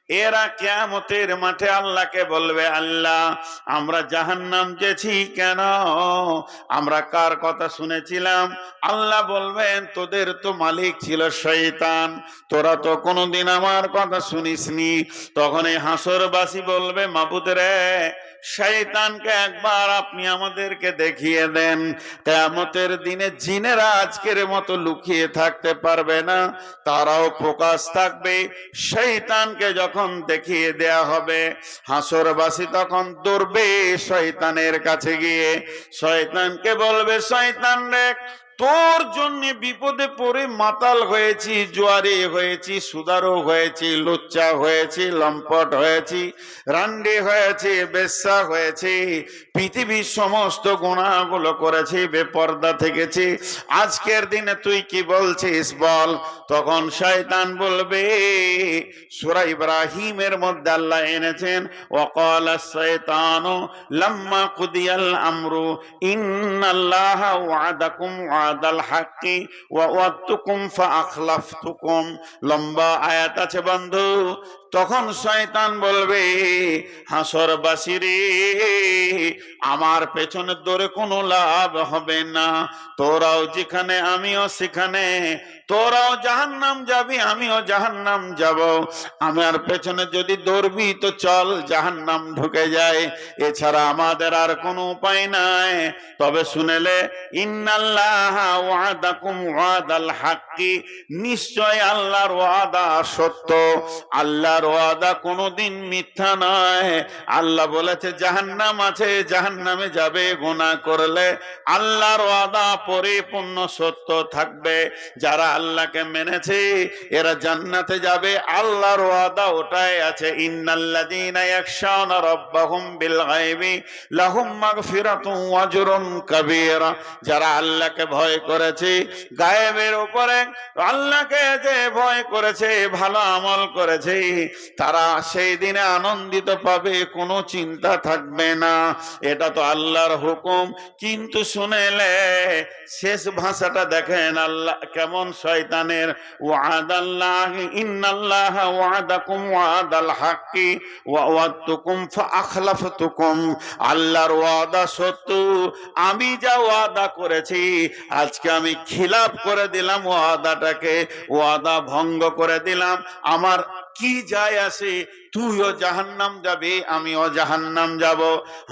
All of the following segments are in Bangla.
এরা কিয়ামতের মাঠে আল্লাহকে বলবে, আল্লাহ আমরা জাহান্নাম গেছি কেন? আমরা কার কথা শুনেছিলাম? আল্লাহ বলবেন, তোদের তো মালিক ছিল শয়তান, তোরা তো কোনোদিন আমার কথা শুনিসনি। তখন এই হাসরবাসী বলবে, মাবুদ রে, শয়তানকে একবার আপনি আমাদেরকে দেখিয়ে দেন। কিয়ামতের দিনে জিনেরা আজকের মতো লুকিয়ে থাকতে পারবে না, তারাও প্রকাশ থাকবে। শয়তানকে যখন দেখিয়ে দেয়া হবে, হাসরবাসী তখন দৌড়বে শয়তানের কাছে গিয়ে শয়তানকে বলবে, শয়তান রে, তোর জন্য বিপদে পড়ে মাতাল হয়েছি, জোয়ারি হয়েছি, সুদারো হয়েছি, লুচ্চা হয়েছি, লম্পট হয়েছি, রান্ডি হয়েছি, বেশ্যা হয়েছি, পৃথিবীর সমস্ত গুনাহগুলো করেছি, বেপর্দা থেকেছি, আজকের দিনে তুই কি বলছিস বল। তখন শয়তান বলবে, সূরা ইব্রাহিমের মধ্যে আল্লাহ এনেছেন, ওয়াকালাস শাইতানু লাম্মা কুদিয়াল আমরু ইন্নাল্লাহা ওয়াদাকুম ওয়াদাল হাক্কি ওয়া ওয়াদতুকুম ফাআখলাফতুকুম। লম্বা আয়াত আছে বন্ধু। তখন শয়তান বলবে, হাসরবাসী রে, আমার পেছনে দৌড়ে কোনো লাভ হবে না, তোরাও যেখানে আমিও সেখানে, তোরাও জাহান্নাম যাবি আমিও জাহান্নাম যাব, আমার পেছনে যদি দৌড়বি তো চল জাহান্নাম ঢুকে যায়, এছাড়া আমাদের আর কোনো উপায় নাই। তবে শুনেলে, ইন্নাল্লাহা ওয়াদাকুম ওয়াদাল হাক্কি, নিশ্চয় আল্লাহর ওয়াদা সত্য, আল্লাহর ওয়াদা কোনোদিন মিথ্যা নয়। আল্লাহ বলেছে জাহান্নাম আছে, জাহান্নামে যাবে গুনাহ করলে, আল্লাহর ওয়াদা পরিপূর্ণ সত্য থাকবে। যারা আল্লাহকে মেনেছে এরা জান্নাতে যাবে, আল্লাহর ওয়াদা ওটাই আছে। ইন্নাল্লাযীনা ইয়াখশাউনা রাব্বাহুম বিল গায়বি লাহুম মাগফিরাতুন ওয়া আজরুন কাবীরা। যারা আল্লাহকে ভয় করেছে গায়েবের উপরে, আল্লাহকে যে ভয় করেছে, ভালো আমল করেছে, তারা সেই দিনে আনন্দিত পাবে, কোনো চিন্তা থাকবে না। এটা তো আল্লাহর হুকুম। কিন্তু শুনেলে শেষ ভাষাটা দেখেন আল্লাহ কেমন শয়তানের, ওয়াদাল্লাহি ইন্নাল্লাহা ওয়াদাকুম ওয়াদাল হাক্কি ওয়া ওয়াদতুকুম ফাআখলাফতুকুম। আল্লাহর ওয়াদা সত্য, আমি যা ওয়াদা করেছি আজকে আমি খিলাফ করে দিলাম ওয়াদাটাকে, ওয়াদা ভঙ্গ করে দিলাম। আমার কি যায় আসে, তুইও জাহান্নাম যাবে আমিও জাহান্নাম যাব।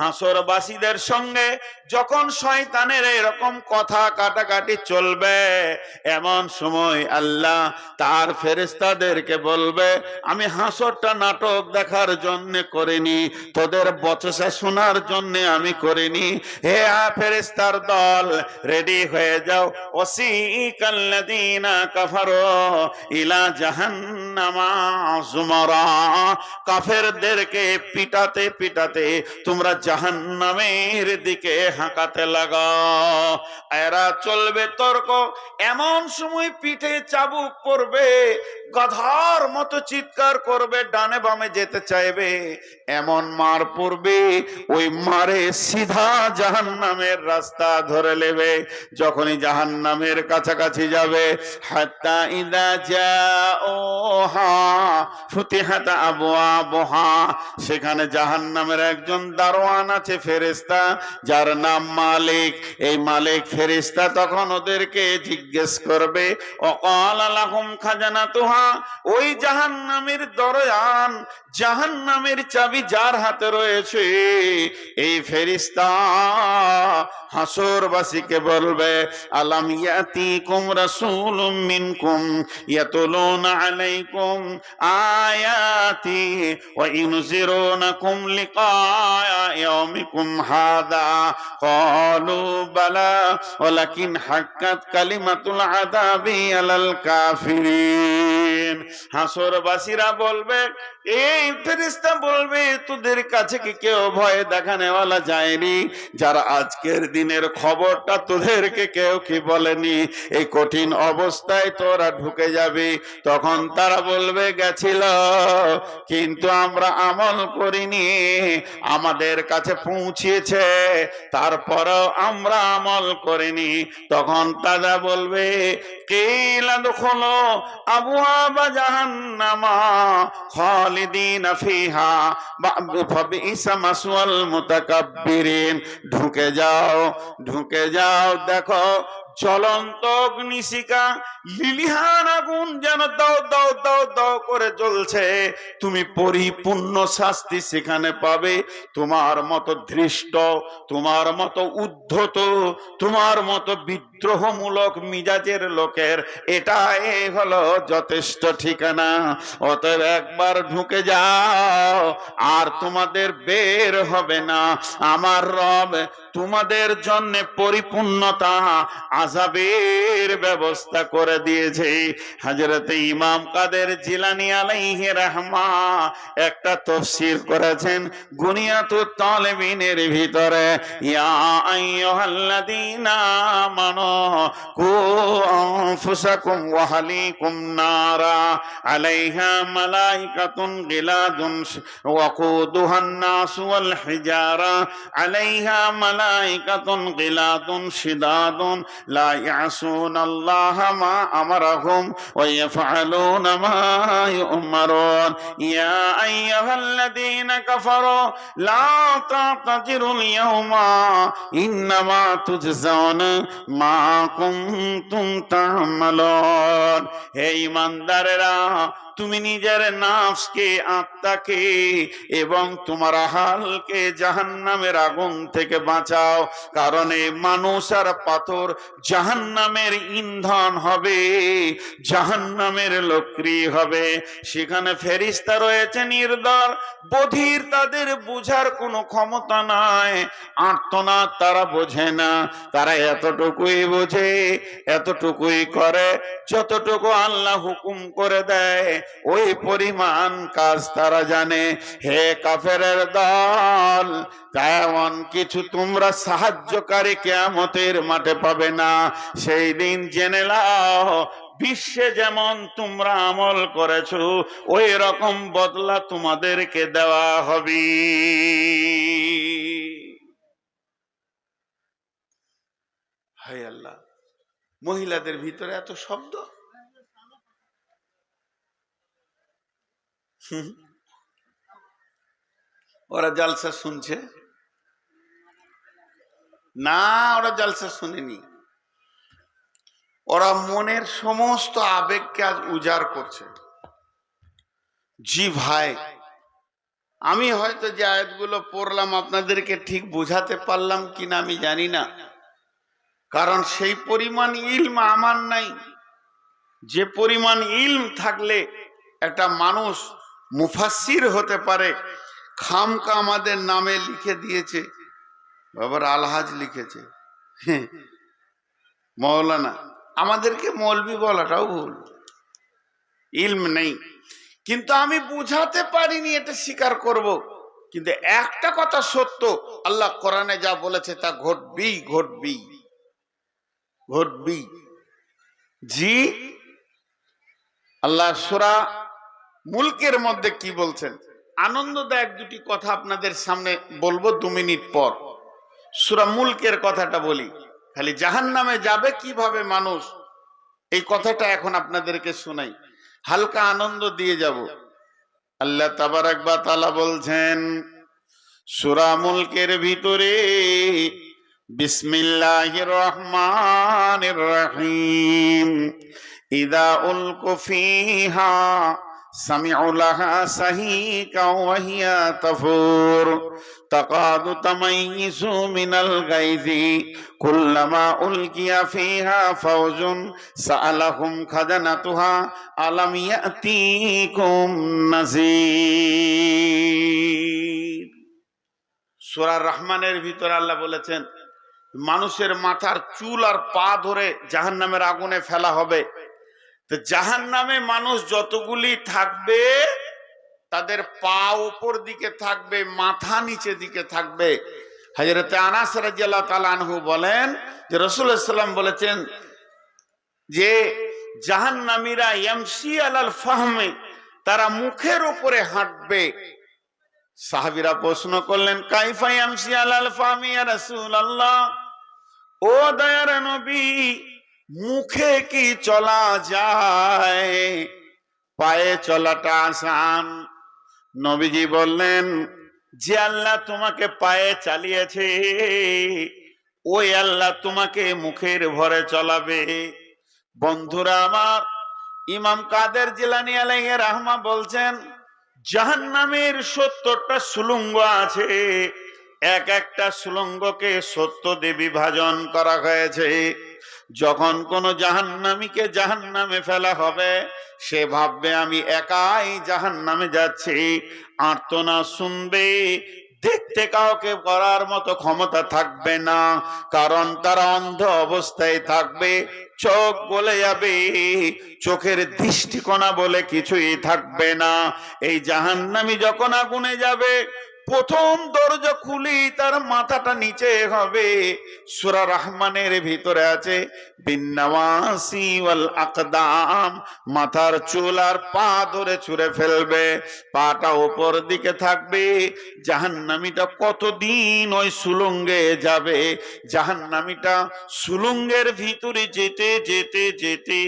হাসরবাসীদের সঙ্গে যখন শয়তানের এরকম কথা কাটাকাটি চলবে, এমন সময় আল্লাহ তার ফেরেশতাদেরকে বলবে, আমি হাসরটা নাটক দেখার জন্য করিনি, তোদের বচসা শোনার জন্য আমি করিনি। হে ফেরেশতার দল, রেডি হয়ে যাও। ওয়াসিকাল্লাযীনা কাফারু ইলা জাহান্নামা যুমারা। কাফেরদেরকে পিটাতে পিটাতে তোমরা জাহান্নামের দিকে হাঁকাতে লাগাও। এরা চলবে তর্ক, এমন সময় পিঠে চাবুক পড়বে, গাধার মতো চিৎকার করবে, ডানে বামে যেতে চাইবে, এমন মার পড়বে, ওই মারে সিধা জাহান্নামের রাস্তা ধরে নেবে। যখনই জাহান্নামের কাছাকাছি যাবে, হাত্তা ইযা জাওহা ফুতিহাত আবওয়াবুহা, সেখানে জাহান্নামের একজন দারোয়ান আছে, ফেরেশতা, যার নাম মালিক। এই মালিক ফেরেশতা তখন ওদেরকে জিজ্ঞেস করবে, ওয়াকালা লাহুম খাজানাতুহা, ওই জাহান্নামের দরজান, জাহান্নামের চাবি যার হাতে রয়েছে, এই ফেরেশতা হাসরবাসীকে বলবে, আলাম ইয়াতিকুম রাসূলুম মিনকুম ইয়াতুলুনা আলাইকুম আয়াতি ওয়া ইউনজিরুনাকুম লিকা ইয়াউমিকুম হাদা। ক্বালু বালা ওয়ালাকিন হাক্কাত কালিমাতুল আযাবি আলাল কাফিরিন। হাসরবাসীরা বলবে, এই ফেরেশতা বলবে, তোদের কাছে কি কেউ ভয় দেখানেওয়ালা যায়নি? যারা আজকের দিনের খবরটা তোদেরকে কেউ কি বলেনি? এই কঠিন অবস্থায় তোরা ঢুকে যাবি। তখন তারা বলবে, গেছিল কিন্তু আমরা আমল করিনি, আমাদের কাছে পৌঁছেছে তারপরও আমরা আমল করিনি। তখন তারা বলবে, কিলা দুখুলু আবওয়াবা জাহান্নামা খালিদিনা ফিহা ফাবিসা মাসওয়াল মুতাকাব্বিরিন। ঢুকে যাও, ঢুকে যাও। দেখো জ্বলন্ত অগ্নিশিখা, লিলিহান আগুন যেন দাও দাও দাও দাও করে জ্বলছে। তুমি পরিপূর্ণ শাস্তি সেখানে পাবে। তোমার মতো ধৃষ্ট, তোমার মতো উদ্ধত, তোমার মতো বিদ্রোহমূলক মিজাজের লোকের এটাই হলো যথেষ্ট ঠিকানা। অতএব একবার ঢুকে যাও, আর তোমাদের বের হবে না। আমার রব তোমাদের জন্য পরিপূর্ণতা আযাবের ব্যবস্থা করে দিয়েছে। হযরত ইমাম কাদের জিলানী আলাইহি রাহমা একটা তাফসীর করেছেন গুনিয়াতুত তালিবিনের ভিতরে, ইয়া আইয়ুহাল্লাযীনা আমানু কু আনফুসাকুম ওয়া আহলিকুম নারা আলাইহা মালাইকাতুন গিলাদুন ওয়াকুদুহান নাসু ওয়াল হিজারা আলাইহা মালাইকাতুন গিলাদুন শিদাদুন লা ইয়াসুনাল্লাহা মা আমারাহুম ওয়া ইয়াফআলুনা মা ইউমারুন। ইয়া আইয়ুহাল্লাযীনা কাফারু লা তা'তাযিরুল ইয়াওমা ইন্নামা তুজজাউনা মা কুনতুম তা'মালুন। হে ঈমানদারেরা, তুমি নিজের নাফসকে, আত্মাকে এবং তোমার আহালকে জাহান্নামের আগুন থেকে বাঁচাও। কারণ এই মানুষ আর পাথর জাহান্নামের ইন্ধন হবে, জাহান্নামের লকড়ি হবে। সেখানে ফেরেশতা রয়েছে নির্দর, বধির, তাদের বোঝার কোনো ক্ষমতা নাই। আর্তনাদ তারা বোঝে না, তারা এতটুকুই বোঝে, এতটুকুই করে যতটুকু আল্লাহ হুকুম করে দেয়, ওই পরিমাণ কাজ তারা জানে। হে কাফেরের দল, তেমন কিছু তোমরা সাহায্যকারী কিয়ামতের মাঠে পাবে না। সেই দিন জেনে নাও, বিশ্বে যেমন তোমরা আমল করেছো ওই রকম বদলা তোমাদেরকে দেওয়া হবে। হায় আল্লাহ, মহিলাদের ভিতরে এত শব্দ। ওরা জালসা শুনছে না? ওরা জালসা শুনেনি, ওরা মনের সমস্ত আবেগকে আজ উজাড় করছে। জি ভাই, আমি হয়তো যে আয়াতগুলো পড়লাম আপনাদেরকে ঠিক বোঝাতে পারলাম কিনা আমি জানি না, কারণ সেই পরিমাণ ইলম আমার নাই। যে পরিমাণ ইলম থাকলে একটা মানুষ মুফাসসির হতে পারে, খামকা আমাদের নামে লিখে দিয়েছে, বাবার আলহাজ লিখেছে, মৌলানা। আমাদেরকে মৌলবি বলাটাও ভুল, ইলম নেই। কিন্তু আমি বুঝাতে পারিনি, এটা স্বীকার করব। কিন্তু একটা কথা সত্য, আল্লাহ কোরআনে যা বলেছে তা ঘটবেই, ঘটবেই, ঘটবেই। জি, আল্লাহ সূরা মুলকের মধ্যে কি বলছেন? আনন্দদায়ক দুটি কথা আপনাদের সামনে বলবো 2 মিনিট পর। সূরা মুলকের কথাটা বলি, খালি জাহান্নামে যাবে কিভাবে মানুষ, এই কথাটা এখন আপনাদেরকে শোনাই, হালকা আনন্দ দিয়ে যাব। আল্লাহ তাবারাক ওয়া তাআলা বলছেন সূরা মুলকের ভিতরে, বিসমিল্লাহির রহমানির রহিম, ইযা উলকু ফিহা সামিউ লাহা সাহিকা ওয়া হিয়া তাফুর তাকাদু তামাইয়িজু মিনাল গায়জি কুল্লামা উলকিয়া ফিহা ফাওজুন সাআলাহুম খাজানাতুহা আলাম ইয়াতিকুম নাযীর। সূরা রহমানের ভিতরে আল্লাহ বলেছেন মানুষের মাথার চুল আর পা ধরে জাহান্নামের আগুনে ফেলা হবে। তো জাহান্নামে মানুষ যতগুলি থাকবে, তাদের পা উপর দিকে থাকবে, মাথা নিচে দিকে থাকবে। হযরত আনাস রাদিয়াল্লাহু তাআলা আনহু বলেন যে রাসূলুল্লাহ সাল্লাল্লাহু আলাইহি ওয়াসাল্লাম বলেছেন যে জাহান্নামীরা ইয়ামশি আলাল ফাহমে, তারা মুখের উপরে হাঁটবে। সাহাবীরা প্রশ্ন করলেন, কাইফা ইয়ামশি আলাল ফাহমি ইয়া রাসূলুল্লাহ, ও দয়ার নবী, মুখে কি চলা যায়? পায়ে চলাটা আসান। নবীজি বললেন, যে আল্লাহ তোমাকে পায়ে চালিয়েছে ওই আল্লাহ তোমাকে মুখের ভরে চলাবে। বন্ধুরা আমার, ইমাম কাদের জিলানী আলাইহি রাহমা বলছেন, জাহান্নামের 70টা সুলঙ্গ আছে, এক একটা সুলঙ্গকে 70 দিয়ে বিভাজন করা হয়েছে। যখন কোন জাহান্নামীকে জাহান্নামে ফেলা হবে, সে ভাববে আমি একাই জাহান্নামে যাচ্ছি, আর্তনাদ শুনবে, দেখতে কাউকে করার মতো ক্ষমতা থাকবে না, কারণ তারা অন্ধ অবস্থায় থাকবে, চোখ বলে যাবে, চোখের দৃষ্টিকোণা বলে কিছুই থাকবে না। এই জাহান্নামী যখন আগুনে যাবে, প্রথম দরজা খুলি তার মাথাটা নিচে হবে। সূরা রহমানের ভিতরে আছে বিন্নাওয়াসি ওয়াল আকদাম, মাথার চুল আর পা ধরে ছুঁড়ে ফেলবে, পাটা উপর দিকে থাকবে। জাহান্নামীটা কতদিন ওই সুলঙ্গে যাবে? জাহান্নামীটা সুলঙ্গের ভিতরে যেতে যেতে যেতে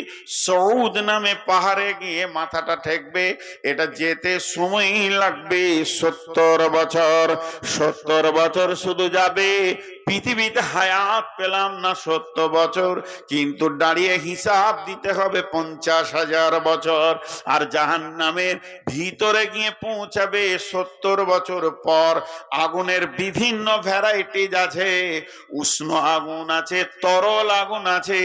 সৌদ নামে পাহাড়ে গিয়ে মাথাটা ঠেকবে। এটা যেতে সময় লাগবে 70 বছর। 70 বছর শুধু যাবে, পৃথিবীতে হায়াত পেলাম না 70 বছর, কিন্তু দাঁড়িয়ে হিসাব দিতে হবে 50,000 বছর। আর জাহান্নামের ভিতরে গিয়ে পৌঁছাবে 70 বছর পর। আগুনের বিভিন্ন ভ্যারাইটিজ আছে, উষ্ণ আগুন আছে, তরল আগুন আছে,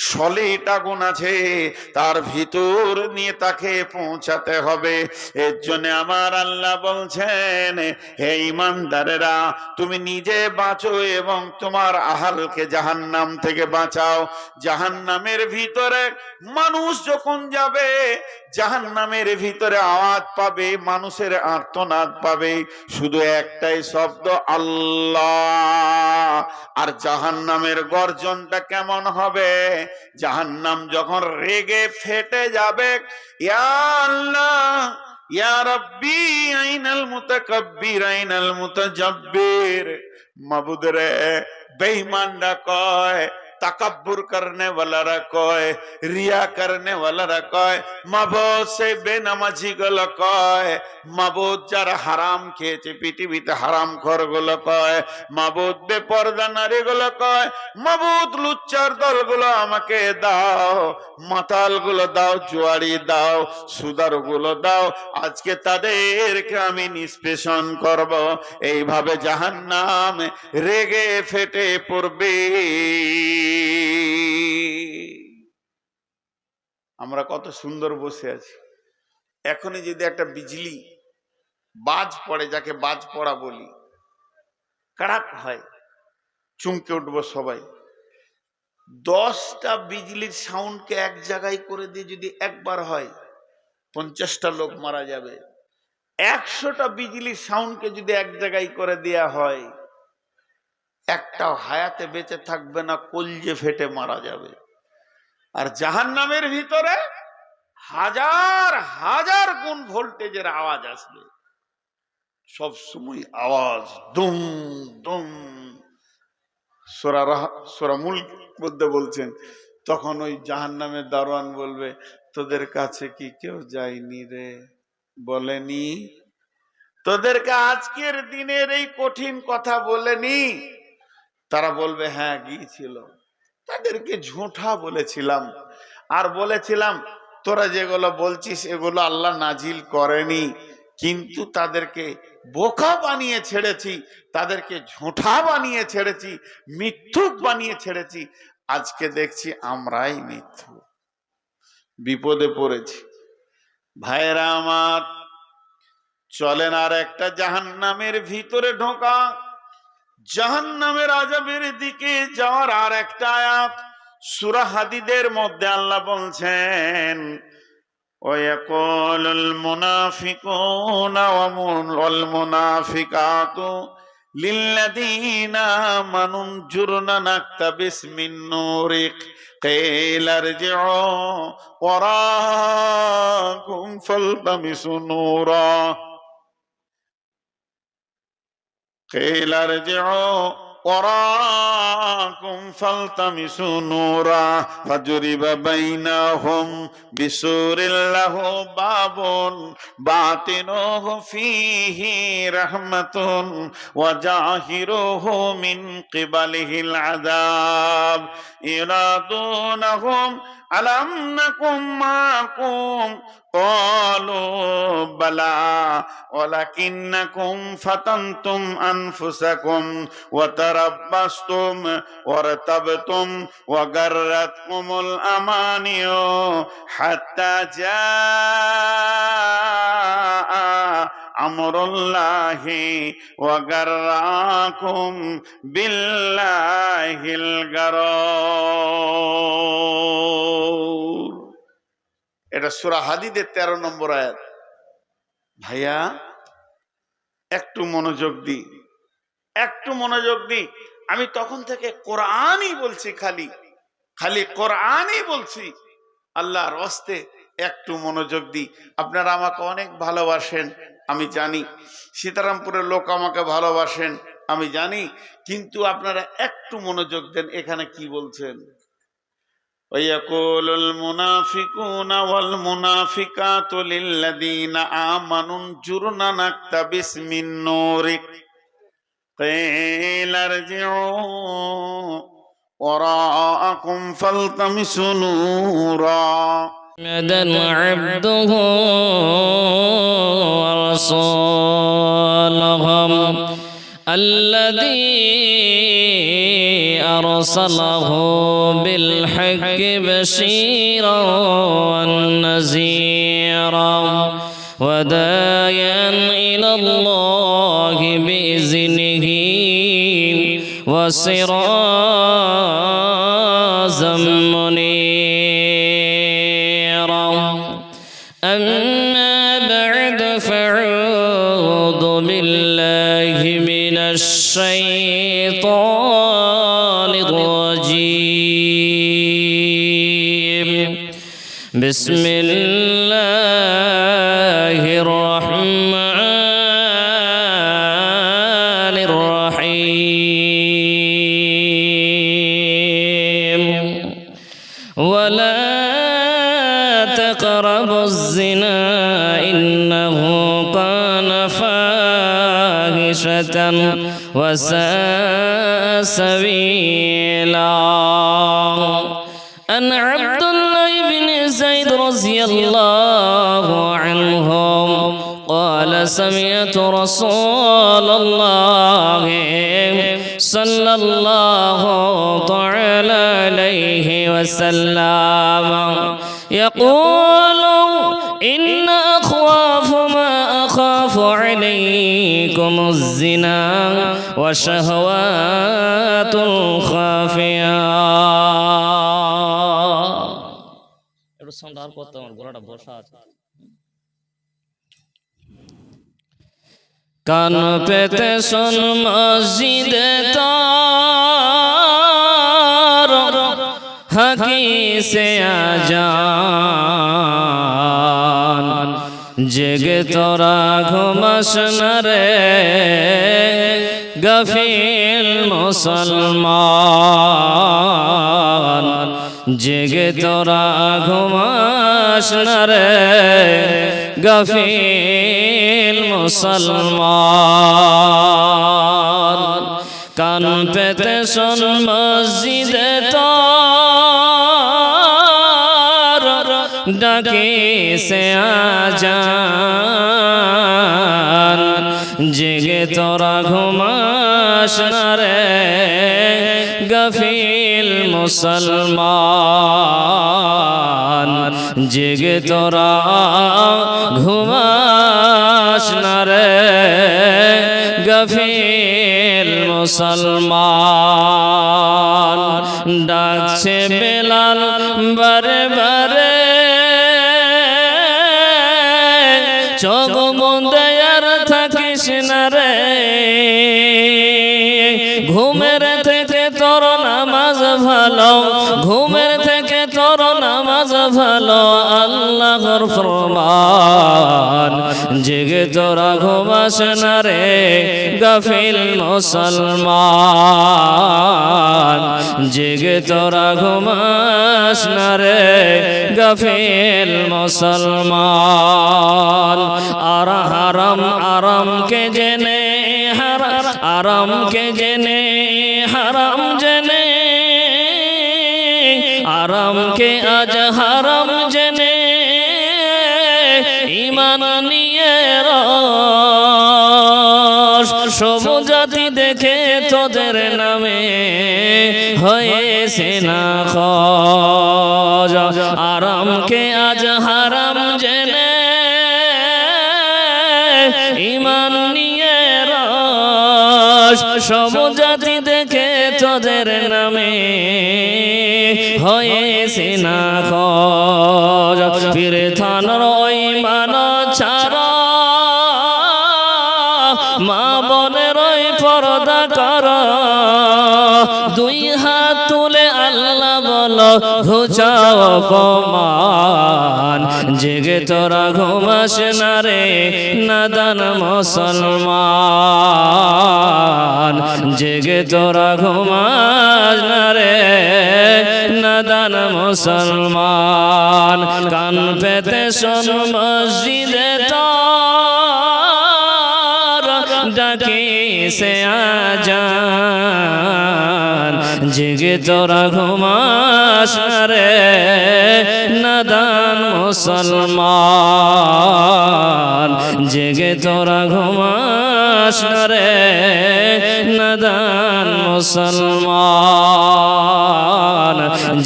সলিড আগুন আছে, তার ভিতর নিয়ে তাকে পৌঁছাতে হবে। এর জন্য আমার আল্লাহ বলছেন, হে ঈমানদারেরা, তুমি নিজে বাঁচো এবং তোমার আহালকে জাহান্নাম থেকে বাঁচাও। জাহান্নামের ভিতরে মানুষ যখন যাবে, জাহান্নামের ভিতরে আওয়াজ পাবে, মানুষের আর্তনাদ পাবে, শুধু একটাই শব্দ, আল্লাহ। আর জাহান্নামের গর্জনটা কেমন হবে? জাহান্নাম যখন রেগে ফেটে যাবে, ইয়া আল্লাহ, ইয়া রাব্বি আইনাল মুতাকাব্বির আইনাল মুতাজাব্বির, মাবুদ রে। বেঈমানরা কয়, তাকাব্বুর করনে ওয়ালারা কয়, রিয়া করনে ওয়ালারা কয়, মাবুদ সে বেনামাজি গুলো কয়, মাবুদ যারা হারাম খেয়েছে পৃথিবীতে হারাম খোর গুলো কয়, মাবুদ বেপরদা নারী গুলো কয়, মাবুদ লুচ্চার দলগুলো আমাকে দাও, মাতাল গুলো দাও, জুয়ারি দাও, সুদার গুলো দাও, আজকে তাদেরকে আমি নিষ্পেষণ করব। এইভাবে জাহান্নাম রেগে ফেটে পড়বে। আমরা কত সুন্দর বসে আছি, এখনই যদি একটা বিজলি বাজ পড়ে, যাকে বাজ পড়া বলি, কড়াক হয়, চমকে উঠবো সবাই। 10টা বিজলির সাউন্ডকে এক জায়গায় করে দিয়ে যদি একবার হয়, 50টা লোক মারা যাবে। 100টা বিজলির সাউন্ডকে যদি এক জায়গায় করে দেয়া হয়, একটা হায়াতে বেঁচে থাকবে না, কলজে ফেটে মারা যাবে। আর জাহান্নামের ভিতরে হাজার হাজার গুণ ভোল্টেজের আওয়াজ আসবে, সব সময় আওয়াজ, দুম দুম। সূরা মুলক মধ্যে বলছেন, তখন ওই জাহান্নামের দারোয়ান বলবে, তোদের কাছে কি কেউ যায়নি রে? বলেনি? তোদেরকে আজকের দিনের এই কঠিন কথা বলেনি? তারা বলবে, হ্যাঁ গিয়েছিল। তাদেরকে ঝুঁঠা বলেছিলাম, আর বলেছিলাম তোরা যেগুলো বলছিস এগুলো আল্লাহ নাজিল করেনি, কিন্তু তাদেরকে বোকা বানিয়ে ছেড়েছি, তাদেরকে ঝুঁঠা বানিয়ে ছেড়েছি, মিথ্যুক বানিয়ে ছেড়েছি। আজকে দেখছি আমরাই মিথ্যু, বিপদে পড়েছি। ভাইরা আমার, চলেন আর একটা জাহান্নামের ভিতরে ঢোকা, জাহান্নামের আযাবের দিকে যাওয়ার আর একটা আয়াত সূরা হাদীদের মধ্যে আল্লাহ বলছেন, ওয়ায়াকুলুল মুনাফিকুনা ওয়াল মুনাফিকাতু লিল্লাযীনা আমানু জুরনা নাকতাবিস মিন নূরিক কিলা ইরজিউ ওয়ারাকুম ফালতামিসু নূরা, কিলা ইরজিউ وراءكم فالتمسوا نورا فضرب بينهم بسور له باب باطنه فيه رحمة وظاهره من قبله العذاب ينادونهم ألم نكن معكم قالوا بلى ولكنكم فتنتم أنفسكم وتربصتم وارتبتم وغرتكم الأماني حتى جاء أمر الله وغركم بالله الغرور। এটা সূরা হাদীদের 13 নম্বর আয়াত। ভাইয়া একটু মনোযোগ দি, একটু মনোযোগ দি। আমি তখন থেকে কোরআনই বলছি, খালি কোরআনই বলছি। আল্লাহর ওয়াস্তে একটু মনোযোগ দি। আপনারা আমাকে অনেক ভালোবাসেন আমি জানি, সীতারামপুরের লোক আমাকে ভালোবাসেন আমি জানি, কিন্তু আপনারা একটু মনোযোগ দেন এখানে কি বলছেন। ويقول المنافقون والمنافقات للذين آمنوا انظرنا نقتبس من نورك قيل ارجعوا وراءكم فالتمسوا نورا محمدا عبده ورسوله الذي أرسله بالحق بشيرا ونذيرا وداعيا إلى الله بإذنه وسراجا منيرا أما بعد فأعوذ بالله من الشيطان الرجيم بسم الله الرحمن الرحيم ولا تقربوا الزنا إنه كان فاحشة وساء سبيلا أن عبد الله بن زيد رضي الله عنهم قال سمعت رسول الله صلى الله تعالى عليه وسلم يقول إن أخواف ما أخاف عليكم الزنا وشهوات الخافية কান পেতে শোন মসজিদে তার হাকিসে আজান জেগে তোরা ঘুমাস না রে গফিল মুসলমান জেগে তোরা ঘুমাস না রে গফিল মুসলমান কান পেতে শোন মসজিদে তার ডাকে সে আজান জেগে তোরা ঘুমাস না রে গফিল মুসলমান জেগে তোরা ঘুমাস না রে গফিল মুসলমান ডাকছে বেলাল বারে বারে চোখ বন্ধে আর থাকিস না রে ঘুমের থেকে তোর নামাজ ভালো, ঘুমের থেকে তোর নামাজ ভালো। আল্লাহর ফরমান জেগে তোরা ঘুমাস না রে গাফিল মুসলমান, জেগে তোরা ঘুমাস না রে গাফিল মুসলমান। আর হারাম আরাম কে জেনে আরাম কে জেনে হারাম জেনে, আরাম কে আজ হারাম জেনে ঈমান নিয়ে রস। সব জাতি দেখে তোদের নামে হয়েছে না খোঁজ। আরাম কে আজ হারাম জেনে ঈমান নিয়ে রস। সব জাতি দেখে তোদের নামে হয়েছে না খোঁজ। ফিরে থানার ওই মান ছাড়া, মা বোনের ওই পর্দা কর। দুই হাত তুলে আল্লাহ বলো ঘুচাও অপমান। জেগে তোরা ঘুমাস না রে নাদান মুসলমান, জেগে তোরা ঘুমাস না রে নাদান মুসলমান। কান পেতে শোন মসজিদে তার ডাকে সে আজান। জেগে তোরা ঘুমাস না রে নাদান মুসলমান, জেগে তোরা ঘুমাস না রে নাদান মুসলমান,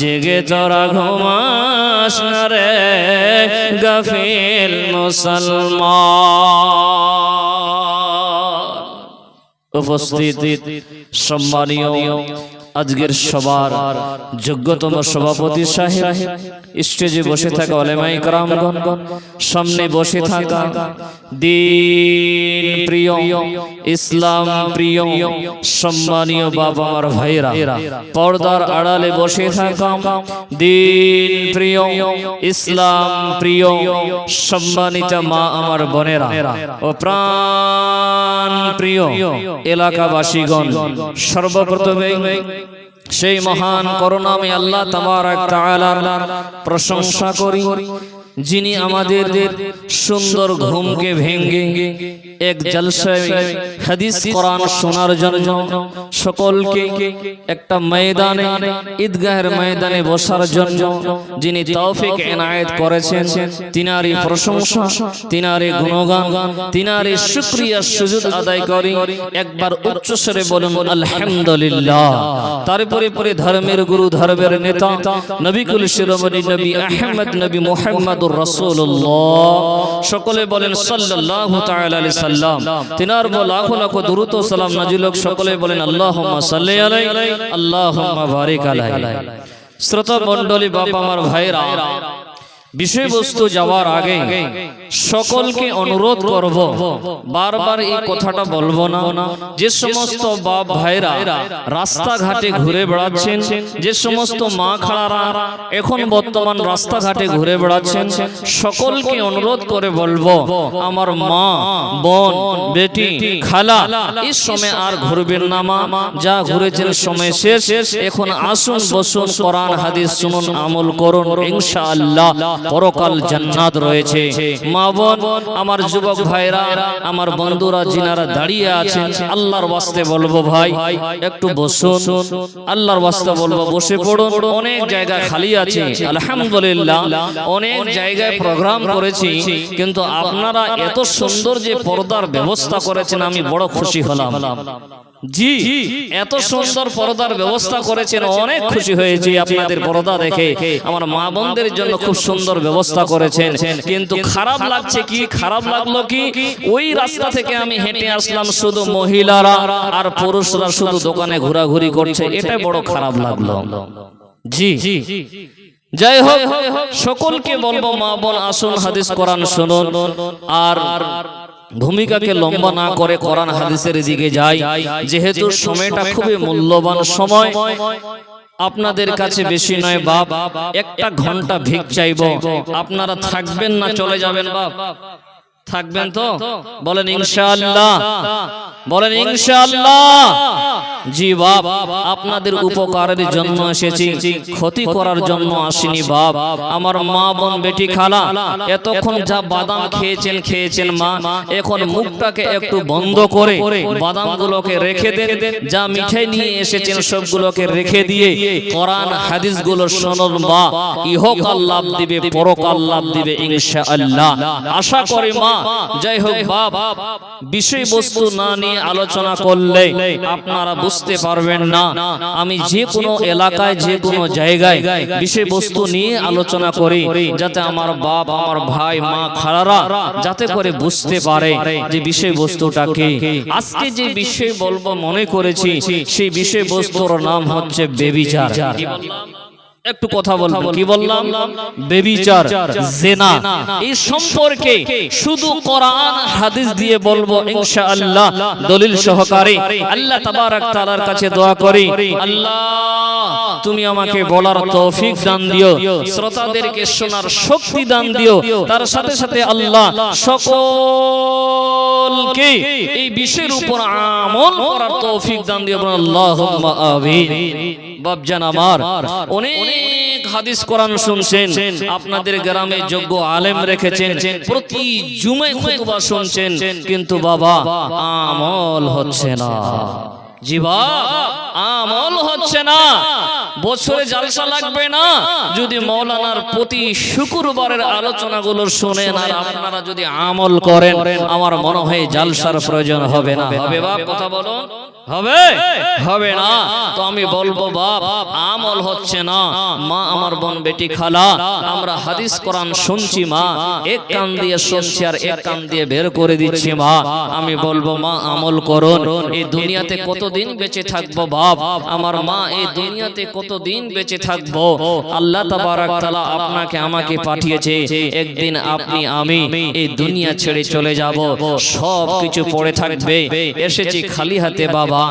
জেগে তোরা ঘুমাস না রে গাফিল মুসলমান। উপস্থিত সম্মানীয় আজকের সবার যোগ্যতম সভাপতি সাহেব, স্টেজে বসে থাকা উলামায়ে কেরামগণ, সামনে বসে থাকা দ্বীন প্রিয় ইসলাম প্রিয় সম্মানীয় বাবা আমার ভাইরা, পর্দার আড়ালে বসে থাকা দ্বীন প্রিয় ইসলাম প্রিয় সম্মানিত মা আমার বোনেরা ও প্রাণ প্রিয় এলাকাবাসীগণ, সর্বপ্রথমে সেই মহান করুণাময় আল্লাহ তাবারক তাআলার প্রশংসা করি, যিনি আমাদের সুন্দর ঘুমকে ভেঙে এক জলসায় হাদিস কোরআন শোনার জন্য সকলকে একটা ময়দানে, ঈদগাহের ময়দানে বসার জন্য যিনি তৌফিক এনায়েত করেছেন, তিনারই প্রশংসা, তিনারই গুণগান, তিনারই শুকরিয়া সুজুদ আদায় করি। একবার উচ্চস্বরে বলুন আলহামদুলিল্লাহ। তারপরে পরে ধর্মের গুরু, ধর্মের নেতা নবী কুল শিরোমণি নবী আহমদ নবী মুহাম্মদুর রাসূলুল্লাহ, সকলে বলেন সাল্লাল্লাহু তাআলা আলাইহি সাল্লাম। তিনার লাখ লাখ দুরূদ ও সালাম নাজিল হোক, সকলে বলেন আল্লাহুম্মা সাল্লি আলাইহি আল্লাহুম্মা বারিক আলাইহি। শ্রোতা মণ্ডলী, বাবা আমার ভাইরা, বিষয়বস্তু যাওয়ার আগে সকলকে অনুরোধ করব, বারবার এই কথাটা বলবো না, যে সমস্ত বাপ ভাইরা রাস্তাঘাটে ঘুরে বেড়াচ্ছেন, যে সমস্ত মা খালারা এখন বর্তমান রাস্তাঘাটে ঘুরে বেড়াচ্ছেন, সকলকে অনুরোধ করে বলবো, আমার মা, বোন, বেটি, খালা এই সময় আর ঘুরবেন না, মা যা ঘুরেছেন সময় শেষ। এখন আসুন, বসুন, কোরআন হাদিস শুনুন, আমল করুন, ইনশাআল্লাহ পরকাল জান্নাত রয়েছে। মা বোন, আমার যুবক ভাইরা, আমার বন্ধুরা যিনারা দাঁড়িয়ে আছেন, আল্লাহর ওয়াস্তে বলবো ভাই একটু বসুন, আল্লাহর ওয়াস্তে বলবো বসে পড়ুন। অনেক জায়গা খালি আছে, আলহামদুলিল্লাহ অনেক জায়গায় প্রোগ্রাম করেছি, কিন্তু আপনারা এত সুন্দর যে পর্দার ব্যবস্থা করেছেন, আমি বড় খুশি হলাম। জি, এত সুন্দর পর্দার ব্যবস্থা করেছেন, অনেক খুশি হয়েছি আপনাদের পর্দা দেখে। আমার মা বোনদের জন্য খুব সুন্দর ব্যবস্থা করেছেন, কিন্তু খারাপ লাগছে কি, খারাপ লাগলো কি, ওই রাস্তা থেকে আমি হেঁটে আসলাম, শুধু মহিলারা আর পুরুষরা শুধু দোকানে ঘোরাঘুরি করছে, এটা বড় খারাপ লাগলো। জি, যাই হোক, সকলকে বলবো মা বোন আসুন, হাদিস কোরআন শুনুন, আর ভূমিকাকে লম্বা না করে কোরআন হাদিসের দিকে যাই, যেহেতু সময়টা খুবই মূল্যবান সময়। আপনাদের কাছে বেশি নয় বাপ, একটা ঘন্টা ভিক চাইবো, আপনারা থাকবেন না চলে যাবেন বাপ? থাকবেন তো? বলেন ইনশাআল্লাহ, বলেন ইনশাআল্লাহ। জি বাপ, আপনাদের উপকারের জন্য এসেছি, ক্ষতি করার জন্য আসিনি বাপ। আমার মা বোন বেটি খালা এতক্ষণ যা বাদাম খেয়েছেন মা, এখন মুখটাকে একটু বন্ধ করে বাদামগুলোকে রেখে দেন, যা মিঠাই নিয়ে এসেছেন সবগুলোকে রেখে দিয়ে কোরআন হাদিসগুলো শুনুন মা, ইহকাল লাভ দিবে পরকাল লাভ দিবে ইনশাআল্লাহ। আশা করি মা। যাই হোক বাপ, বিষয়বস্তু না নিয়ে আলোচনা করলে আপনারা বুঝতে পারবেন না। আমি যে কোনো এলাকায় যে কোনো জায়গায় বিষয়বস্তু নিয়ে আলোচনা করি, যাতে আমার বাপ আমার ভাই মা খালারা যাতে করে বুঝতে পারে যে বিষয়বস্তুটা কি। আজকে যে বিষয় বলবো মনে করেছি, সেই বিষয়বস্তুর নাম হচ্ছে বেবিচার। একটু কথা বলবো, কি বললাম? বেবিচার, জিনা। এই সম্পর্কে শুধু কোরআন হাদিস দিয়ে বলবো ইনশাআল্লাহ, দলিল সহকারে। আল্লাহ তাবারক তাআলার কাছে দোয়া করি, আল্লাহ তুমি আমাকে বলার তৌফিক দান দিও, শ্রোতাদেরকে শোনার শক্তি দান দিও, তার সাথে সাথে আল্লাহ সকলকে এই বিষয়ের উপর আমল করার তৌফিক দান দিও, আল্লাহুম্মা আমিন। বাপজান আমার, অনেক হাদিস কোরআন শুনছেন, আপনাদের গ্রামে যোগ্য আলেম রেখেছেন, প্রতি জুমায় খুতবা শুনছেন, কিন্তু বাবা আমল হচ্ছে না। জি বাবা, আমল হচ্ছে না। বছরে জালসা লাগবে না যদি মৌলানার প্রতি শুক্রবারের আলোচনাগুলো শুনেন আর আপনারা যদি আমল করেন, আমার মনে হয় জালসার প্রয়োজন হবে না। হবে বাপ? কথা বলো, হবে? হবে না। তো আমি বলবো বাপ, আমল হচ্ছে না। মা আমার বোন বেটি খালা, আমরা হাদিস কোরআন শুনছি মা, এক কান দিয়ে শুনছি আর এক কান দিয়ে বের করে দিচ্ছি মা। আমি বলবো মা আমল করুন। এই দুনিয়াতে কতদিন বেঁচে থাকবো বাপ? আমার মা এই দুনিয়াতে কতদিন বেঁচে থাকবো? আল্লাহ তাবারক তাআলা আপনাকে আমাকে পাঠিয়েছে, একদিন আপনি আমি এই দুনিয়া ছেড়ে চলে যাব, সব কিছু পড়ে থাকবে। এসেছি খালি হাতে বাবা,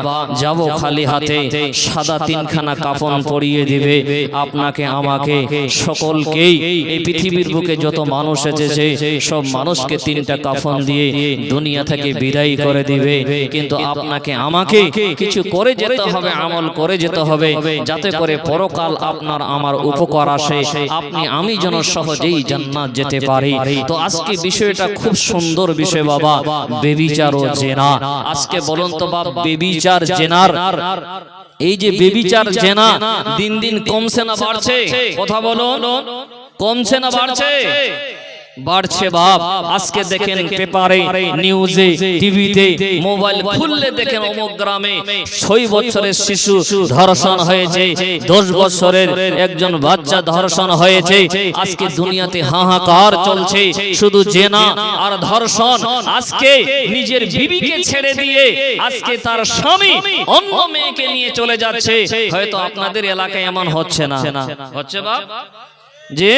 যাব খালি হাতে। সাদা তিনখানা কাফন পরিয়ে দিবে আপনাকে আমাকে, সকলকেই। এই পৃথিবীর বুকে যত মানুষ এসেছে সব মানুষকে তিনটা কাফন দিয়ে দুনিয়া থেকে বিদায় করে দিবে, কিন্তু আপনাকে আমাকে কিছু করে যেতে হবে, আমল করে যেতে হবে, যাতে করে পরকাল আপনার আমার উপকার আসে, আপনি আমি যেন সহজেই জান্নাত যেতে পারি। তো আজকে বিষয়টা খুব সুন্দর বিষয় বাবা, বেবিচার ও জেনা। আজকে বলুন তো বাপ, বেবিচার জেনার, এই যে বেবিচার জেনা দিন দিন কমছে না বাড়ছে? কথা বলুন, কমছে না বাড়ছে? বাড়ছে বাপ। আজকে দেখেন পেপারে, নিউজে, টিভিতে, মোবাইল খুললে দেখেন অমুক গ্রামে 6 বছরের শিশু ধর্ষণ হয়েছে, 10 বছরের একজন বাচ্চা ধর্ষণ হয়েছে। আজকে দুনিয়াতে হাহাকার চলছে, শুধু জেনা আর ধর্ষণ। আজকে নিজের বিবিকে ছেড়ে দিয়ে আজকে তার স্বামী অন্য মেয়েকে নিয়ে চলে যাচ্ছে। হয়তো আপনাদের এলাকায় এমন হচ্ছে না? হচ্ছে বাপ? যে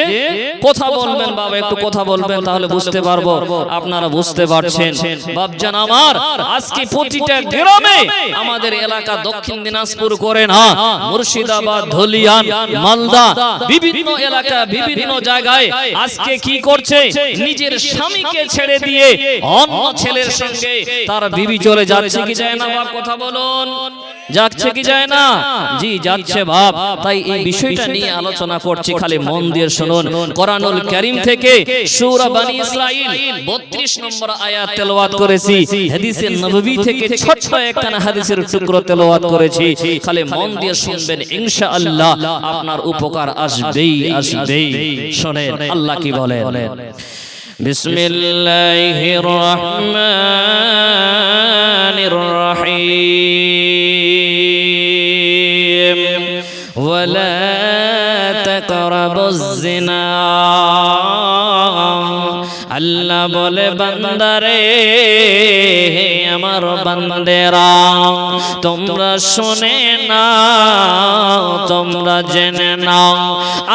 কথা বলবেন বাবা, একটু কথা বলবেন, তাহলে বুঝতে পারবো আপনারা বুঝতে পারছেন। বাপজান আমার, আজকে প্রতিটা গ্রামে, আমাদের এলাকা দক্ষিণ দিনাজপুর করে না, মুর্শিদাবাদ, ধুলিয়ান, মালদা, বিভিন্ন এলাকা বিভিন্ন জায়গায় আজকে কি করছে, নিজের স্বামীকে ছেড়ে দিয়ে অন্য ছেলের সঙ্গে তার বিবি চলে যাচ্ছে কি যায় না বাপ? কথা বলুন, যাচ্ছে কি যায় না? জি যাচ্ছে বাপ। তাই এই বিষয়টা নিয়ে আলোচনা করছি, খালি মন দিয়ে শুনুন। কোরআনুল কারীম থেকে সূরা বনী ইসরাঈল 32 নম্বর আয়াত তেলাওয়াত করেছি, হাদিসে নববী থেকে ছোট্ট একখানা হাদিসের টুকরো তেলাওয়াত করেছি। খালি মন দিয়ে শুনবেন, ইনশাআল্লাহ আপনার উপকার আসবেই আসবেই। শুনেন আল্লাহ কি বলেন। বিসমিল্লাহির রহমানির রহিম। ওয়ালা তাকরাবুজ জিনা। আল্লাহ বলে বান্দারে, আমার বান্দেরা, তোমরা শুনে নাও, তোমরা জেনে নাও।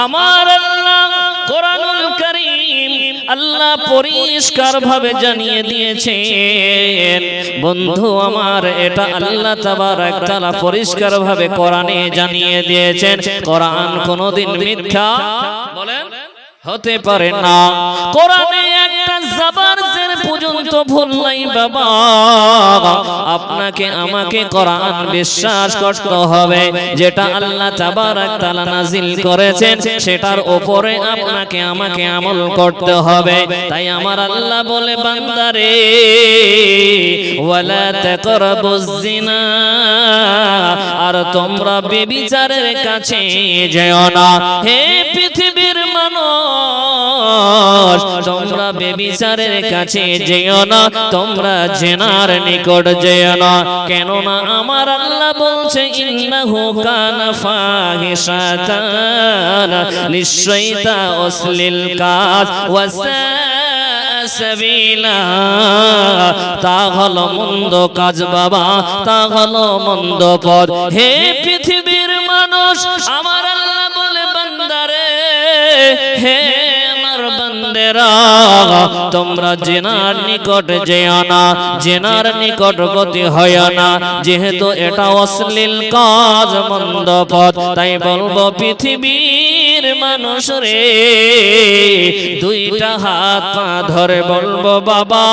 আমার আল্লাহ কোরআনুল কারীম আল্লাহ পরিষ্কার ভাবে জানিয়ে দিয়েছেন। বন্ধু আমার, এটা আল্লাহ তাবারক তাআলা পরিষ্কার ভাবে কোরআনে জানিয়ে দিয়েছেন। কোরআন কোনোদিন মিথ্যা বলেন হতে পারে না। কোরআনে একটা জবর জের পর্যন্ত ভুল নাই বাবা। আপনাকে আমাকে কোরআন বিশ্বাস করতে হবে। যেটা আল্লাহ তাবারক তাআলা নাজিল করেছেন সেটার উপরে আপনাকে আমাকে আমল করতে হবে। তাই আমার আল্লাহ বলে, বান্দারে ওয়ালা তাকরাবুজ জিনা, আর তোমরা ব্যভিচারের কাছে যেও না। হে পৃথিবীর মানুষ, তোমরা ব্যভিচারের কাছে যেও না, তোমরা জিনার নিকট যেও না। কেননা আমার আল্লাহ বলছে, ইন্নাহু কানা ফাহিশাতান, নিশ্চয়ই তা অশ্লীল কাজ, ওয়াসা সাবিলা, তা হলো মন্দ কাজ বাবা, তা হলো মন্দ পথ। হে পৃথিবীর মানুষ, আমার আল্লাহ বলে, বান্দারে, হে আমার বান্দেরা, তোমরা জিনার নিকট যেও না, জিনার নিকটবর্তী হয় না, যেহেতু এটা অশ্লীল কাজ, মন্দ পথ। তাই বলবো পৃথিবীর মানুষ রে, দুইটা হাত পা ধরে বলবো, বাবা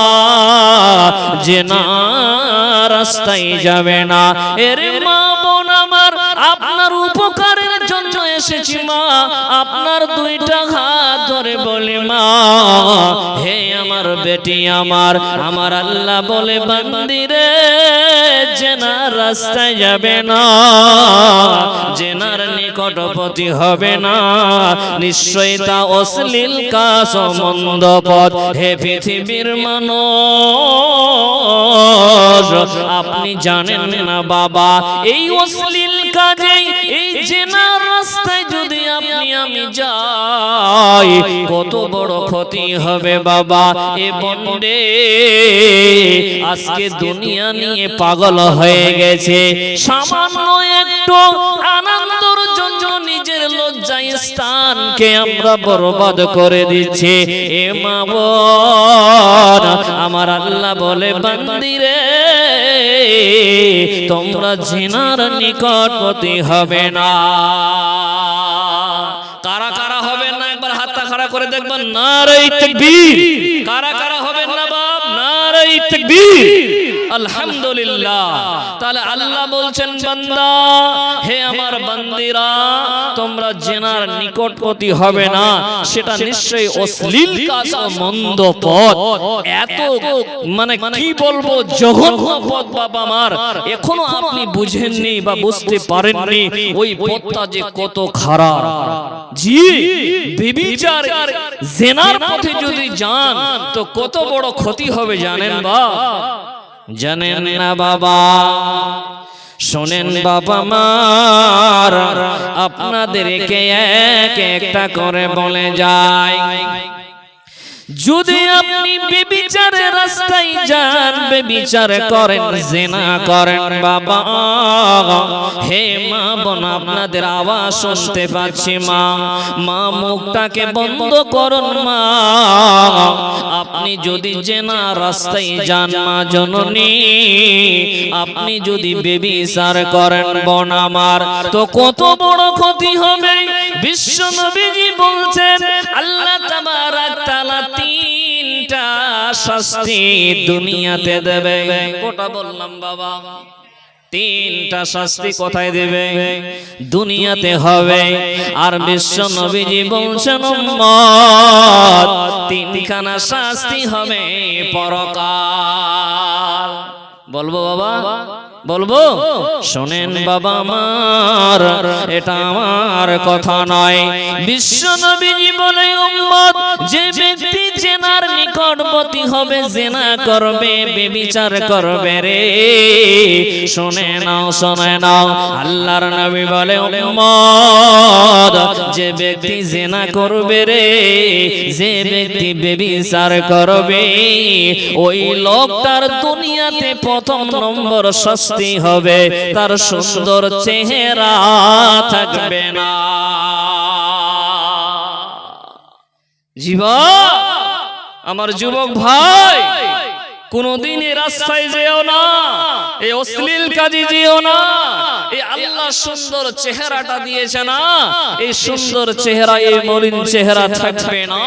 জিনার রাস্তায় যাবে না। এর মা বোন আমার, আপনার উপকারের জন্য এসেছি মা, আপনার দুইটা হাত ধরে বলি, মা হে আমার বেটি আমার, আমার আল্লাহ বলে, বান্দিরে জিনার রাস্তায় যাবে না, জিনার নিকটবর্তী হবে না, নিশ্চয়ই তা অশ্লীল কাজ, মন্দ পথ। হে পৃথিবীর মানুষ, আপনি জানেন না বাবা, এই অশ্লীল কাজে, এই জিনার রাস্তায় যদি আপনি আমি যাই, কত বড় ক্ষতি হবে বাবা। এ বন্দে আজকে দুনিয়া নিয়ে পাগল হয়ে গেছে, সামান্য একটু আনন্দের জন্য নিজের লজ্জা স্থানকে আমরা বরবাদ করে দিচ্ছি। এ মা বোন, আমার আল্লাহ বলে, বান্দিরে তোমরা জিনার নিকটবর্তী হবে না। কারা কারা হবেন না, একবার হাতটা খাড়া করে দেখবেন। নারে তাকবীর। কারা কারা হবেন না বাপ? নারে তাকবীর। আলহামদুলিল্লাহ। তাহলে আল্লাহ বলছেন, বান্দা, হে আমার বান্দিরা, তোমরা জিনার নিকটবর্তী হবে না, সেটা নিশ্চয়ই অশ্লীল কাজ, মন্দ পথ। এত মানে কি বলবো, জঘন্য পথ বাবা আমার, এখনো আপনি বুঝেননি বা বুঝতে পারেননি ওই পথটা যে কত খারাপ। জি, ব্যভিচার জিনার পথে যদি যান তো কত বড় ক্ষতি হবে জানেন বা জানেন না বাবা? শোনেন বাবা মার, আপনাদেরকে এক একটা করে বলে যায়, যদি আপনি ব্যভিচারের রাস্তায় যান, ব্যভিচার করেন, জিনা করেন বাবা, হে মা বোন, আপনাদের আওয়াজ শুনতে পাচ্ছি মা, মা মুখটাকে বন্ধ করুন মা। আপনি যদি জিনা রাস্তায় যান মা জননী, আপনি যদি ব্যভিচার করেন বোন আমার, তো কত বড় ক্ষতি হবে। বিশ্ব নবীজি বলছেন, আল্লাহ তাবারক তাআলা তিনটা শাস্তি দুনিয়াতে দেবে। কোটা বললাম বাবা? তিনটা শাস্তি কোথায় দেবে? দুনিয়াতে হবে। আর বিশ্ব নবীজি বলছেন, উম্মত, তিনখানা শাস্তি হবে পরকাল। বলবো বাবা? বলবো? শোনেন বাবা আমার, এটা আমার কথা নয়, বিশ্ব নবীজি বলে, উম্মত, যে ব্যক্তি জিনার নিকটবর্তী হবে, জিনা করবে, ব্যভিচার করবে রে, শুনে নাও, শুনে নাও, আল্লাহর নবী বলে, উম্মত, যে ব্যক্তি জিনা করবে রে, যে ব্যক্তি ব্যভিচার করবে, ওই লোকটার দুনিয়াতে প্রথম নম্বর শাস্তি হবে, তার সুন্দর চেহারা থাকবে না। জীবন আমার যুবক ভাই, কোনদিন এই রাস্তায় যেও না, এই অশ্লীল কাজে যেও না। এই আল্লাহ সুন্দর চেহারাটা দিয়েছে না, এই সুন্দর চেহারা, এই মলিন চেহারা থাকবে না,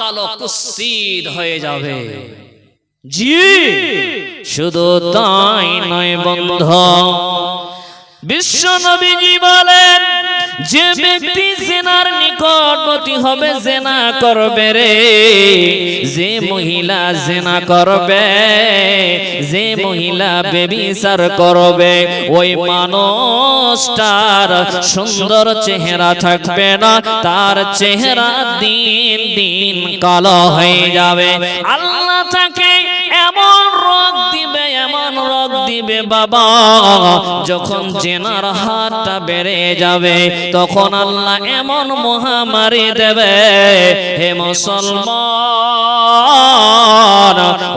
কালো কুৎসিত হয়ে যাবে। জি, শুধু তাই নয় বন্ধু, বিশ্ব নবীজি বলেন, যে ব্যক্তি জিনার নিকটবর্তী হবে, জিনা করবে রে, যে মহিলা জিনা করবে, যে মহিলা ব্যভিচার করবে, ওই মানুষটার সুন্দর চেহারা থাকবে না, তার চেহারা দিন দিন কালো হয়ে যাবে। আল্লাহ তাকে এমন রোগ দিবে, এমন রোগ দিবে বাবা, যখন জেনার হাতটা বেড়ে যাবে, তখন আল্লাহ এমন মহামারী দেবে, হে মুসলমান,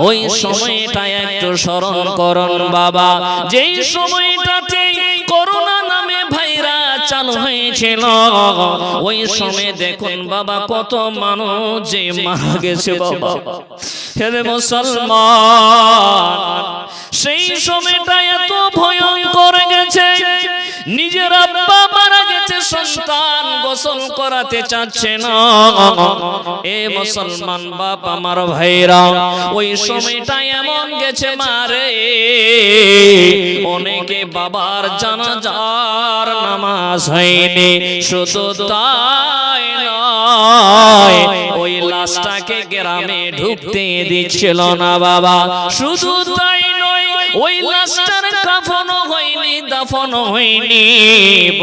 ওই সময়টা একটু স্মরণ করুন বাবা, যেই সময়টাতে করোনা নামে ভাইরাস চালু হয়েছিল, ওই সময় দেখুন বাবা কত মানুষ যে মারা গেছে বাবা। হে মুসলমান, সেই সময়টা এত ভয়ঙ্কর গেছে, নিজের আব্বা মারা গেছে, সন্তান গোসল করাতে চাচ্ছে না। এ মুসলমান বাপ আমার ভাইরা, ওই সময়টা এমন গেছে মারে, অনেকে বাবার জানাজার নামাজ হয়নি, শুধু তাই নয়, ওই লাশটাকে গ্রামে ঢুকতে দিচ্ছিল না বাবা। শুধু তাই নয়, ওই লাশটার কাফনও হয়নি, দাফনও হয়নি।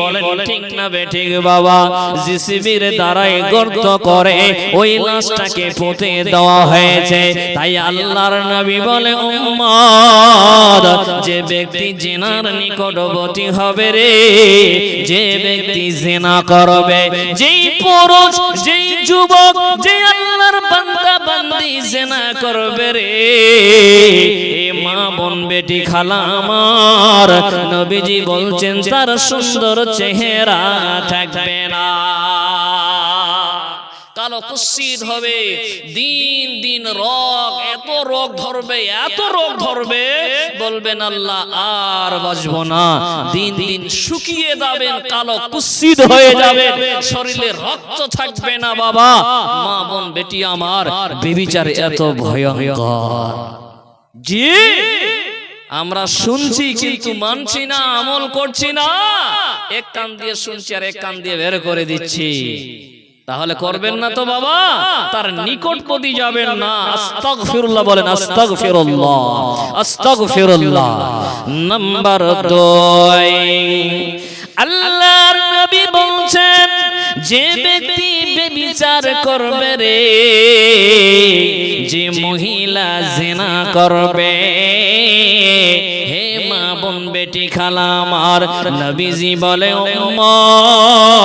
বলেন ঠিক না বেঠিক বাবা? জিসিবির দ্বারাই গর্ত করে ওই লাশটাকে পুঁতে দেওয়া হয়েছে। তাই আল্লাহর নবী বলে, উম্মত, যে ব্যক্তি জিনার নিকটবর্তী হবে রে, যে ব্যক্তি জিনা করবে, যেই পুরুষ, যেই যুবক, যে আল্লাহর বান্দা বান্দি জিনা করবে রে, এ মা বোন বেটি খালা আমার, নবীজি বলছেন তার সুন্দর চেহারা থাকবে না, কালো কুৎসিত হবে, দিন দিন রোগ, এত রোগ ধরবে, এত রোগ ধরবে, বলবেন আল্লাহ আর বাঁচবো না, দিন দিন শুকিয়ে যাবেন, কালো কুৎসিত হয়ে যাবে, শরীরে রক্ত থাকবে না বাবা। মা বোন বেটি আমার, ব্যভিচার এত ভয়ঙ্কর। জি, আমরা শুনছি কিন্তু মানছি না, আমল করছি না, এক কান দিয়ে শুনছি আর এক কান দিয়ে বের করে দিচ্ছি। তাহলে করবেন না তো বাবা, তার নিকটবর্তী যাবেন না। আস্তাগফিরুল্লাহ বলেন, আস্তাগফিরুল্লাহ, আস্তাগফিরুল্লাহ। নাম্বার 2, আল্লাহর নবী বলছেন, যে ব্যক্তি ব্যভিচার করবে রে, যে মহিলা জিনা করবে, হে মা বোন বেটি খালা আমার, নবীজি বলে, উম্মত,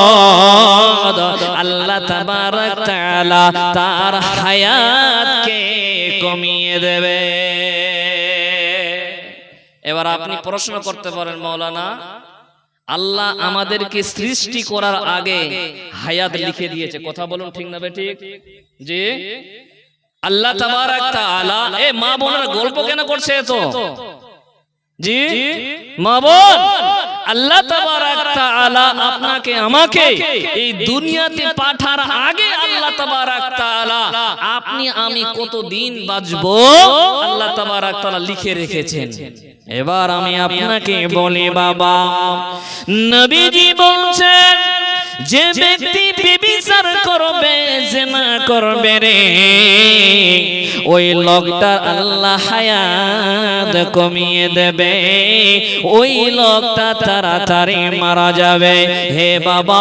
আল্লাহ তাবারক তাআলা তার হায়াতকে কমিয়ে দেবে। এবার আপনি প্রশ্ন করতে পারেন, মাওলানা, আল্লাহ আমাদেরকে সৃষ্টি করার আগে হায়াত লিখে দিয়েছে, কথা বলুন ঠিক না বেঠিক? জি, আল্লাহ তাবারক তাআলা, এ মা বোনের গল্প কেন করছে তো? জি মা বোন, আল্লাহ তাবারক তাআলা আপনাকে আমাকে এই দুনিয়াতে পাঠার আগে আল্লাহ তাবারক তাআলা আপনি আমি কতদিন বাঁচবো আল্লাহ তাবারক তাআলা লিখে রেখেছেন। এবার আমি আপনাকে বলি বাবা, নবীজি বলছেন, যে ব্যক্তি ব্যভিচার করবে, জিনা করবে রে, ওই লোকটা আল্লাহ হায়াত কমিয়ে দেবে, ওই লোকটা তাড়াতাড়ি মারা যাবে। হে বাবা,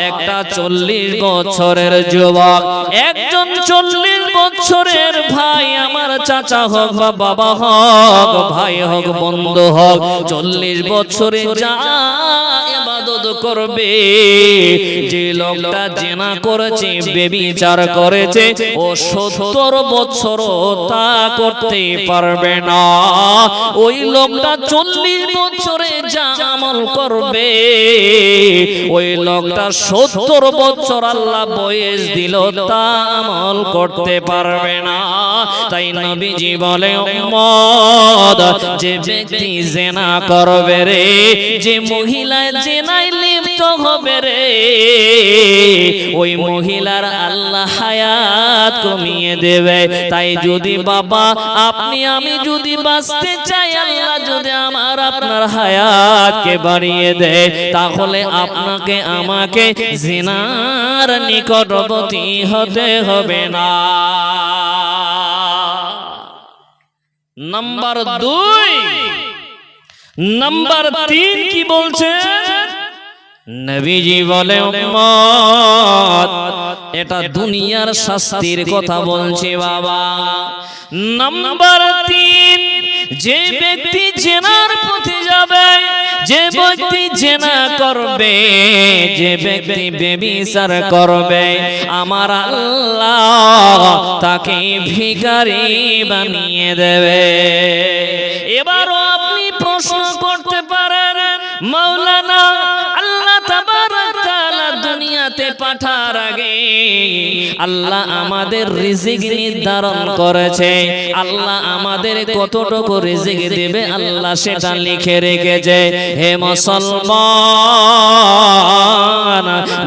একটা 40 বছরের যুবক, একজন 40 বছরের ভাই, আমার চাচা হোক বা বাবা হোক, ভাই হোক, বন্ধু হোক, 40 বছরে যা ইবাদত করবে, যে লোকটা জিনা করেছে, ব্যভিচার করেছে, ও 70 বছরও তা করতে পারবে না। ওই লোকটা 40 বছর বছরে যা আমল করবে ওই লোকটা 70 বছর আল্লাহ বয়স দিল তা আমল করতে পারবে না। তাই নবীজি বলে উম্মত যে ব্যক্তি জিনা করবে রে, যে মহিলা জিনায় লিপ্ত হবে রে, ওই মহিলার আল্লাহ হায়াত কমিয়ে দেবে। তাই যদি বাবা আপনি আমি যদি বাঁচতে চাই, আল্লাহ যদি আমার আপনার হায়াতকে বাড়িয়ে দেয়, তাহলে আপনাকে আমাকে জিনার নিকটবর্তী হতে হবে না। নাম্বার 2, নাম্বার 3 কি বলছে নবীজি বলে উম্মত এটা দুনিয়ার শাস্তির কথা বলছে বাবা। নাম্বার 3, যে ব্যক্তি জিনার পথে যাবে, যে ব্যক্তি জিনা করবে, যে ব্যক্তি ব্যভিচার করবে, আমার আল্লাহ তাকে ভিখারি বানিয়ে দেবে। এবারও আপনি প্রশ্ন করতে পারেন মাওলানা আল্লাহ তাবারক তাআলা দুনিয়াতে পাঠার আগে আল্লাহ আমাদের রিজিক নির্ধারণ করেছে, আল্লাহ আমাদের কতটুকু রিজিক দেবে আল্লাহ সেটা লিখে রেখেছে। হে মুসলমান,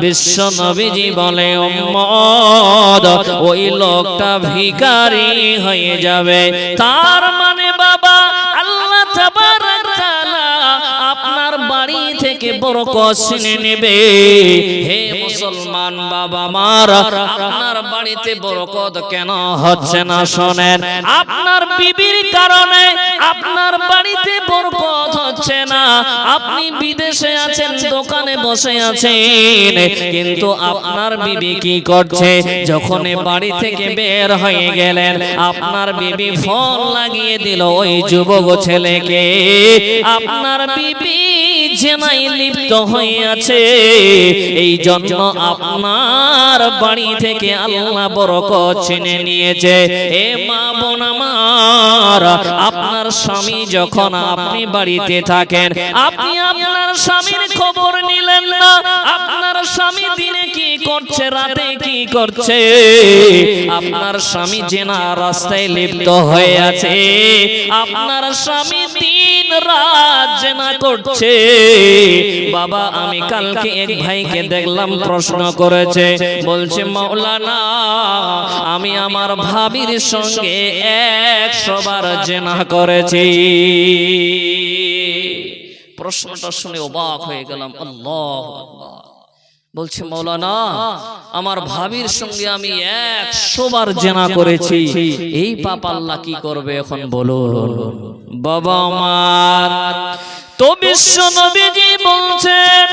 বিশ্ব নবীজি বলে উম্মত ওই লোকটা ভিখারি হয়ে যাবে। তার মানে বাবা আল্লাহ তাবারক তাআলা আপনার বাড়ি থেকে বরকত ছিনে নেবে। হে মুসলমান বাবা আমার, আপনার বাড়িতে বরকত কেন হচ্ছে না শোনেন। আপনার বিবির কারণে আপনার বাড়িতে বরকত হচ্ছে না। আপনি বিদেশে আছেন, দোকানে বসে আছেন, কিন্তু আপনার বিবি কি করছে? যখন বাড়ি থেকে বের হয়ে গেলেন, আপনার বিবি ফোন লাগিয়ে দিল ওই যুবক ছেলেকে। আপনার বিবি জিনায় লিপ্ত হয়ে আছে, এই জন্য আপনার বাড়ি থেকে আল্লাহ বরকত ছিনে নিয়েছে। এ মা বোন আমার, আপনার স্বামী যখন আপনি বাড়িতে থাকেন, আপনি আপনার স্বামীর খবর নিলেন না। আপনার স্বামী দিনে কি করছে, রাতে কি করছে? আপনার স্বামী জিনা রাস্তায় লিপ্ত হয়ে আছে, আপনার স্বামী দিন রাত জিনা করছে। বাবা আমি কালকে এক ভাইকে দেখলাম, প্রশ্ন করেছে, বলছে মাওলানা আমি আমার ভাবির সঙ্গে 100 বার জিনা করেছি। প্রশ্নটা শুনে অবাক হয়ে গেলাম। আল্লাহু আকবার। বলছে মাওলানা আমার ভাবির সঙ্গে আমি 100 বার জিনা করেছি, এই পাপ আল্লাহ কি করবে এখন বলুন। বাবা আমার, তো বিশ্ব নবীজি বলছেন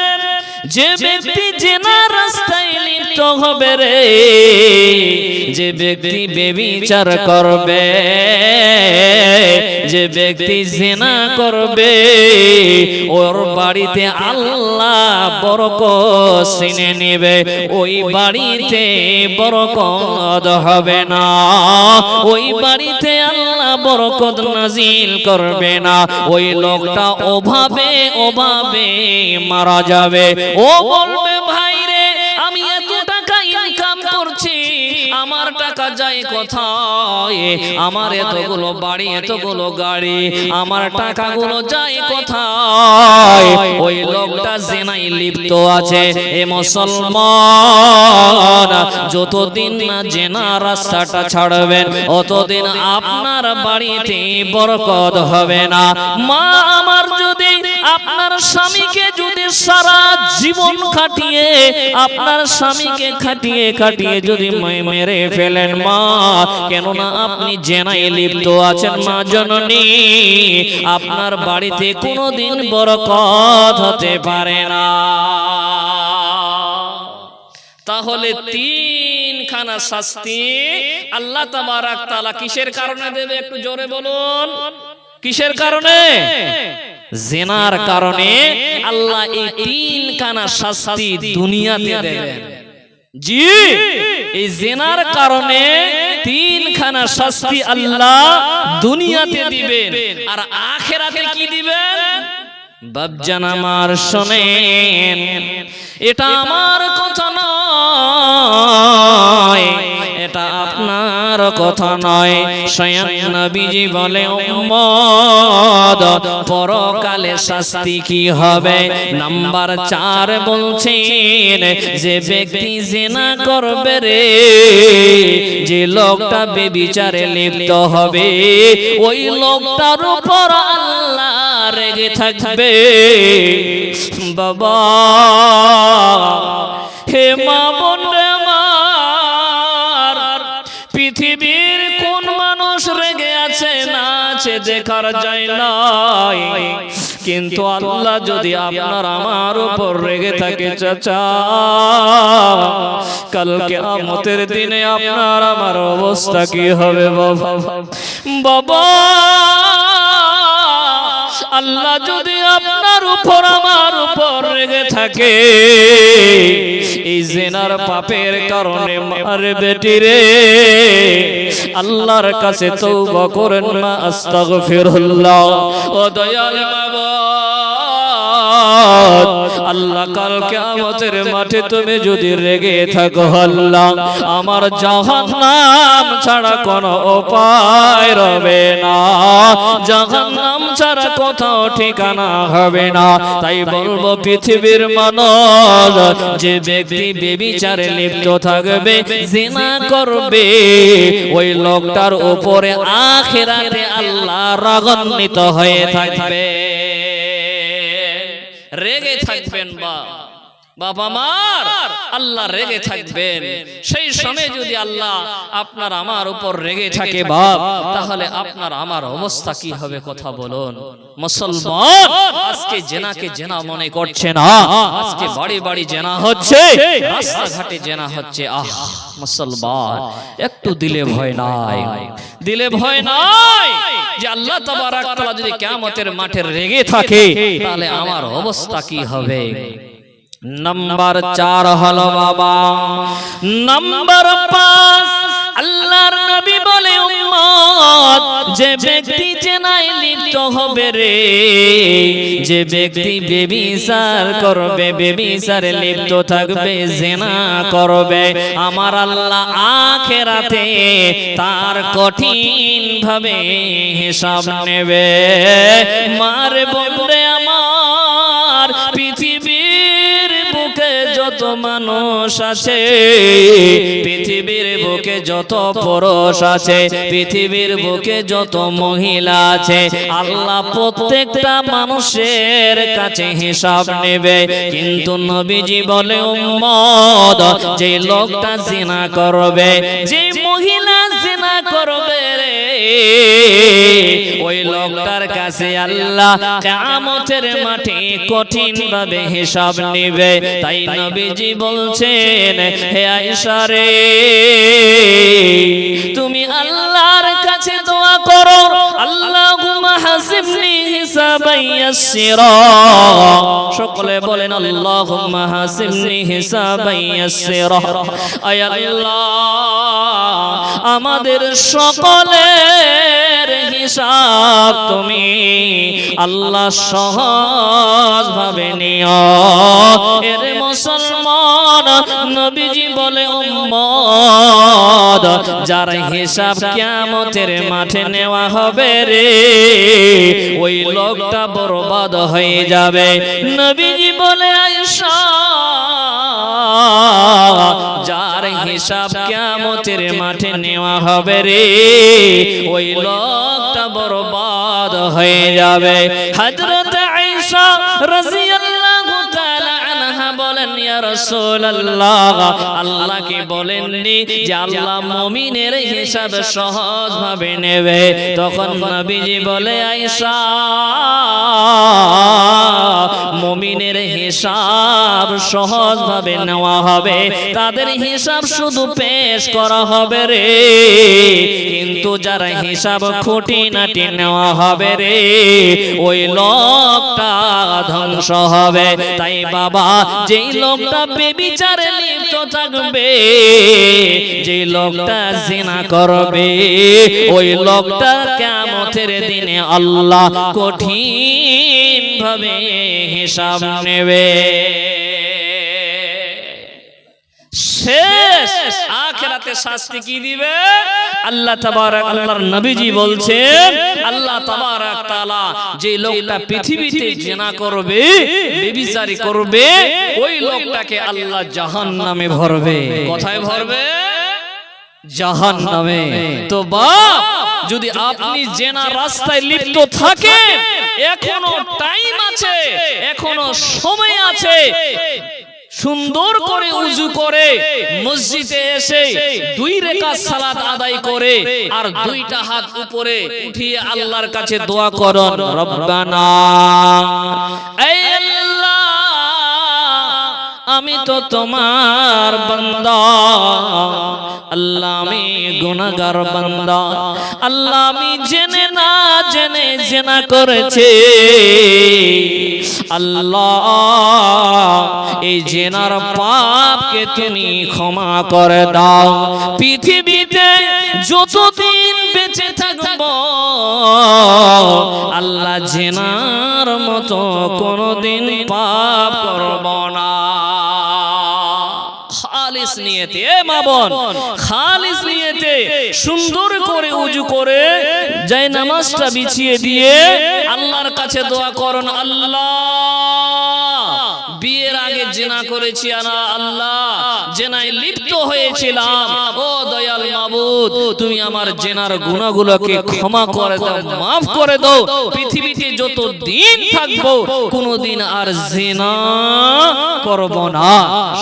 যে ব্যক্তি জিনা রাস্তায় লিপ্ত হবে রে, যে ব্যক্তি ব্যভিচার করবে, যে ব্যক্তি জিনা করবে, ওর বাড়িতে আল্লাহ বরকত ছিনে নেবে। ওই বাড়িতে বরকত হবে না, ওই বাড়িতে আল্লাহ বরকত নাজিল করবে না। ওই লোকটা অভাবে অভাবে মারা যাবে। ও বলবে ভাই রে আমি এত টাকা ইনকাম করছি, আমার টাকা যায় কোথায়? আমার এতগুলো বাড়ি, এতগুলো গাড়ি, আমার টাকাগুলো যায় কোথায়? ওই লোকটা জিনায় লিপ্ত আছে। এ মুসলমান, যতদিন না জিনা রাস্তাটা ছাড়বেন অতদিন আপনার বাড়িতে বরকত হবে না। মা আমার, যদি আপনার স্বামীকে যদি সারা জীবন খাটিয়ে, আপনার স্বামীকে খাটিয়ে খাটিয়ে যদি মেরে ফেলেন মা, কেননা আপনি জিনায় লিপ্ত আছেন মা জননী, আপনার বাড়িতে কোনোদিন বরকত হতে পারে না। তাহলে 3খানা শাস্তি আল্লাহ তাবারক তাআলা কিসের কারণে দেবে? একটু জোরে বলুন। কিসের কারণে? জিনার কারণে আল্লাহ এই 3খানা শাস্তি দুনিয়াতে দেবেন। জি, এই জিনার কারণে 3খানা শাস্তি আল্লাহ দুনিয়াতে দিবেন। আর আখিরাতে কি দিবেন? বাপজান আমার শোনেন, এটা আমার কথা নয়, এটা আপনার কথা নয়। স্বয়ং নবীজি বলে উম্মত পরকালে শাস্তি কি হবে। নাম্বার 4 বলছেন, যে ব্যক্তি জিনা করবে রে, যে লোকটা বেবিচারে লিপ্ত হবে, ওই লোকটার উপর আল্লাহ রেগে থাকবে। বাবা হে মা বোন রে আমার, পৃথিবীর কোন মানুষ রেগে আছে না আছে দেখার যায় না, কিন্তু আল্লাহ যদি আপনার আমার উপর রেগে থাকে চাচা, কাল কিয়ামতের দিনে আপনার আমার অবস্থা কি হবে বাবা। বাবা আল্লাহ যদি আপনার উপর আমার উপর রেগে থাকে, এই জিনার পাপের কারণে মারে বেটি রে, আল্লাহর কাছে তওবা করেন না, আস্তাগফিরুল্লাহ। ও দয়াল বাবা, আল্লাহ কাল কিয়ামতের মাঠে তুমি যদি রেগে থাকো, আল্লাহ আমার জাহান্নাম ছাড়া কোনো উপায় রবে না, জাহান্নাম ছাড়া কোথাও ঠিকানা হবে না। তাই বলবো পৃথিবীর মানুষ, যে ব্যক্তি বেবিচারে লিপ্ত থাকবে, জিনা করবে, ওই লোকটার উপরে আখিরাতে আল্লাহ রাগান্বিত হয়ে থাকবে, রেগে থাকবেন। বাবা মার আল্লাহ রেগে থাকবেন। সেই সময় যদি আল্লাহ আপনার আমার উপর রেগে থাকে বাপ, তাহলে আপনার আমার অবস্থা কি হবে কথা বলুন। মুসলমান আজকে জেনাকে জেনা মনে করছে না, আজকে বাড়ি বাড়ি জেনা হচ্ছে, রাস্তাঘাটে জেনা হচ্ছে। আহ মুসলমান একটু দিলে ভয় নাই, দিলে ভয় নাই যে আল্লাহ তাবারক তাআলা যদি কিয়ামতের মাঠে রেগে থাকে, তাহলে আমার অবস্থা কি হবে। নাম্বার 4 হলো বাবা, নাম্বার 5 আল্লাহর নবী বলে উম্মত, যে ব্যক্তি জেনায় লিপ্ত হবে রে, যে ব্যক্তি বেবিচার করবে, বেবিচারে লিপ্ত থাকবে, জিনা করবে, আমার আল্লাহ আখিরাতে তার কঠিন ভাবে হিসাব নেবে। মারে বলরে আমার, পৃথিবীর বুকে যত মানুষ আছে, পৃথিবীর বুকে যত পুরুষ আছে, পৃথিবীর বুকে যত মহিলা আছে, আল্লাহ প্রত্যেকটা মানুষের কাছে হিসাব নেবে। কিন্তু নবীজি বলে উম্মত, যে লোকটা জিনা করবে, যে মহিলা জিনা করবে রে, ওই লোকটার কাছে আল্লাহ কিয়ামতের মাঠে কঠিন ভাবে হিসাব নেবে। তাই নবীজি বলছেন, হে আয়েশা রে, তুমি আল্লাহর কাছে দোয়া করো, আল্লাহুম্মা হাসিবনি হিসাবান ইয়াসসিরা। সকলে বলেন আল্লাহুম্মা হাসিবনি হিসাবান ইয়াসসিরা। আয় আল্লাহ, আমাদের সকলের হিসাব তুমি আল্লাহ সহজ ভাবে নিও। এর মুসলমান নবীজি বলে উম্মত, যার হিসাব কিয়ামতের মাঠে নেওয়া হবে রে, ওই লোকটা বরবাদ হয়ে যাবে। নবীজি বলে আয়েশা, যার হিসাব কিয়ামতের মাঠে নেওয়া হবে রে, ওই লোকটা বরবাদ হয়ে যাবে। হযরত আয়েশা রাদিয়াল্লাহু তাআলা আনহা বলেন, ইয়া রাসূলুল্লাহ, আল্লাহ কি বলেননি যে আল্লাহ মুমিনের হিসাব সহজ ভাবে নেবে? তখন নবীজি বলে, আয়েশা, মুমিনের হিসাব সহজ ভাবে নেওয়া হবে, তাদের হিসাব শুধু পেশ করা হবে রে, কিন্তু যারা হিসাব খুঁটিনাটি নেওয়া হবে রে, ওই লোকটা ধ্বংস হবে। তাই বাবা, যেই লোকটা বেবিচারে লিপ্ত থাকবে, যেই লোকটা জিনা করবে, ওই লোকটা কিয়ামতের দিনে আল্লাহ কঠিন ভাবে হিসাব নেবে। শেষ আখিরাতে শাস্তি কি দিবে? আল্লাহ তাবারক আল্লাহর নবীজি বলছেন, আল্লাহ তাবারক তাআলা যে লোকটা পৃথিবীতে জিনা করবে, ব্যভিচারী করবে, ওই লোকটাকে আল্লাহ জাহান্নামে ভরবে। কোথায় ভরবে? জাহান্নামে। তো বাপ, যদি আপনি জেনার রাস্তায় লিপ্ত থাকেন, এখনো টাইম আছে, এখনো সময় আছে, সুন্দর করে উযু করে মসজিদে এসে 2 রাকাত সালাত আদায় করে আর 2টা হাত উপরে উঠিয়ে আল্লাহর কাছে দোয়া করুন, রব্বানা, এই আল্লাহ, আমি তো তোমার বান্দা, আল্লাহ আমি গুনাহগার বান্দা, আল্লাহ আমি জেনে না জেনে জিনা করেছি, আল্লাহ এই জিনার পাপকে তুমি ক্ষমা করে দাও। পৃথিবীতে যতদিন বেঁচে থাকব আল্লাহ জিনার মতো কোনদিন পাপ করব না। খালিস নিয়তে, এ মা বোন, খালিস নিয়তে সুন্দর করে উযু করে যায় নামাজটা বিছিয়ে দিয়ে আল্লাহর কাছে দোয়া করুন, আল্লাহ বিয়ের আগে জিনা করেছি, আল্লাহ জিনায় লিপ্ত হয়েছিলাম, ও দয়াল মাবুদ তুমি আমার জিনার গুনাহগুলোকে ক্ষমা করে দাও, মাফ করে দাও। পৃথিবীতে যত দিন থাকবো কোনদিন আর জিনা করব না।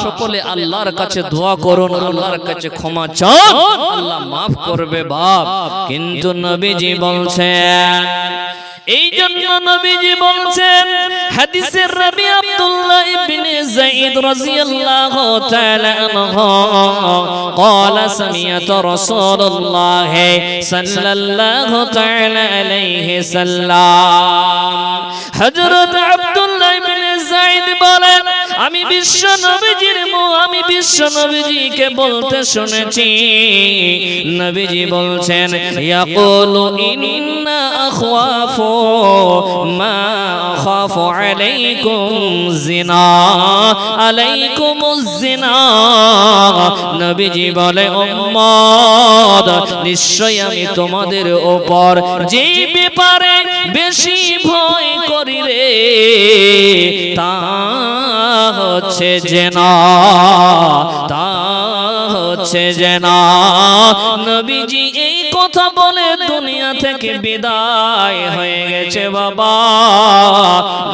সকলে আল্লাহর কাছে দোয়া করুন, আল্লাহর কাছে ক্ষমা চান, আল্লাহ মাফ করবে বাপ। কিন্তু নবীজি বলছেন, এই জন্য নবীজি বলছেন হাদিসের রাবি আব্দুল্লাহ ইবনে যায়েদ রাদিয়াল্লাহু তাআলা আনহু قال سمعت رسول الله صلى الله تعالى عليه وسلم হযরত আব্দুল্লাহ ইবনে যায়েদ বলেন, আমি বিশ্ব নবীজিকে বলতে শুনেছি, নবীজি বলছেন, ইয়াকুলু ইন্না আখাফু মা আখাফু আলাইকুম জিনা, আলাইকুমুজ জিনা। নবীজি বলে, উম্মত নিশ্চয় আমি তোমাদের উপর যে ব্যাপারে বেশি ভয় করি রে তা হচ্ছে জিনা, তা হচ্ছে জিনা। নবীজি এই কথা বলে দুনিয়া থেকে বিদায় হয়ে গেছে বাবা।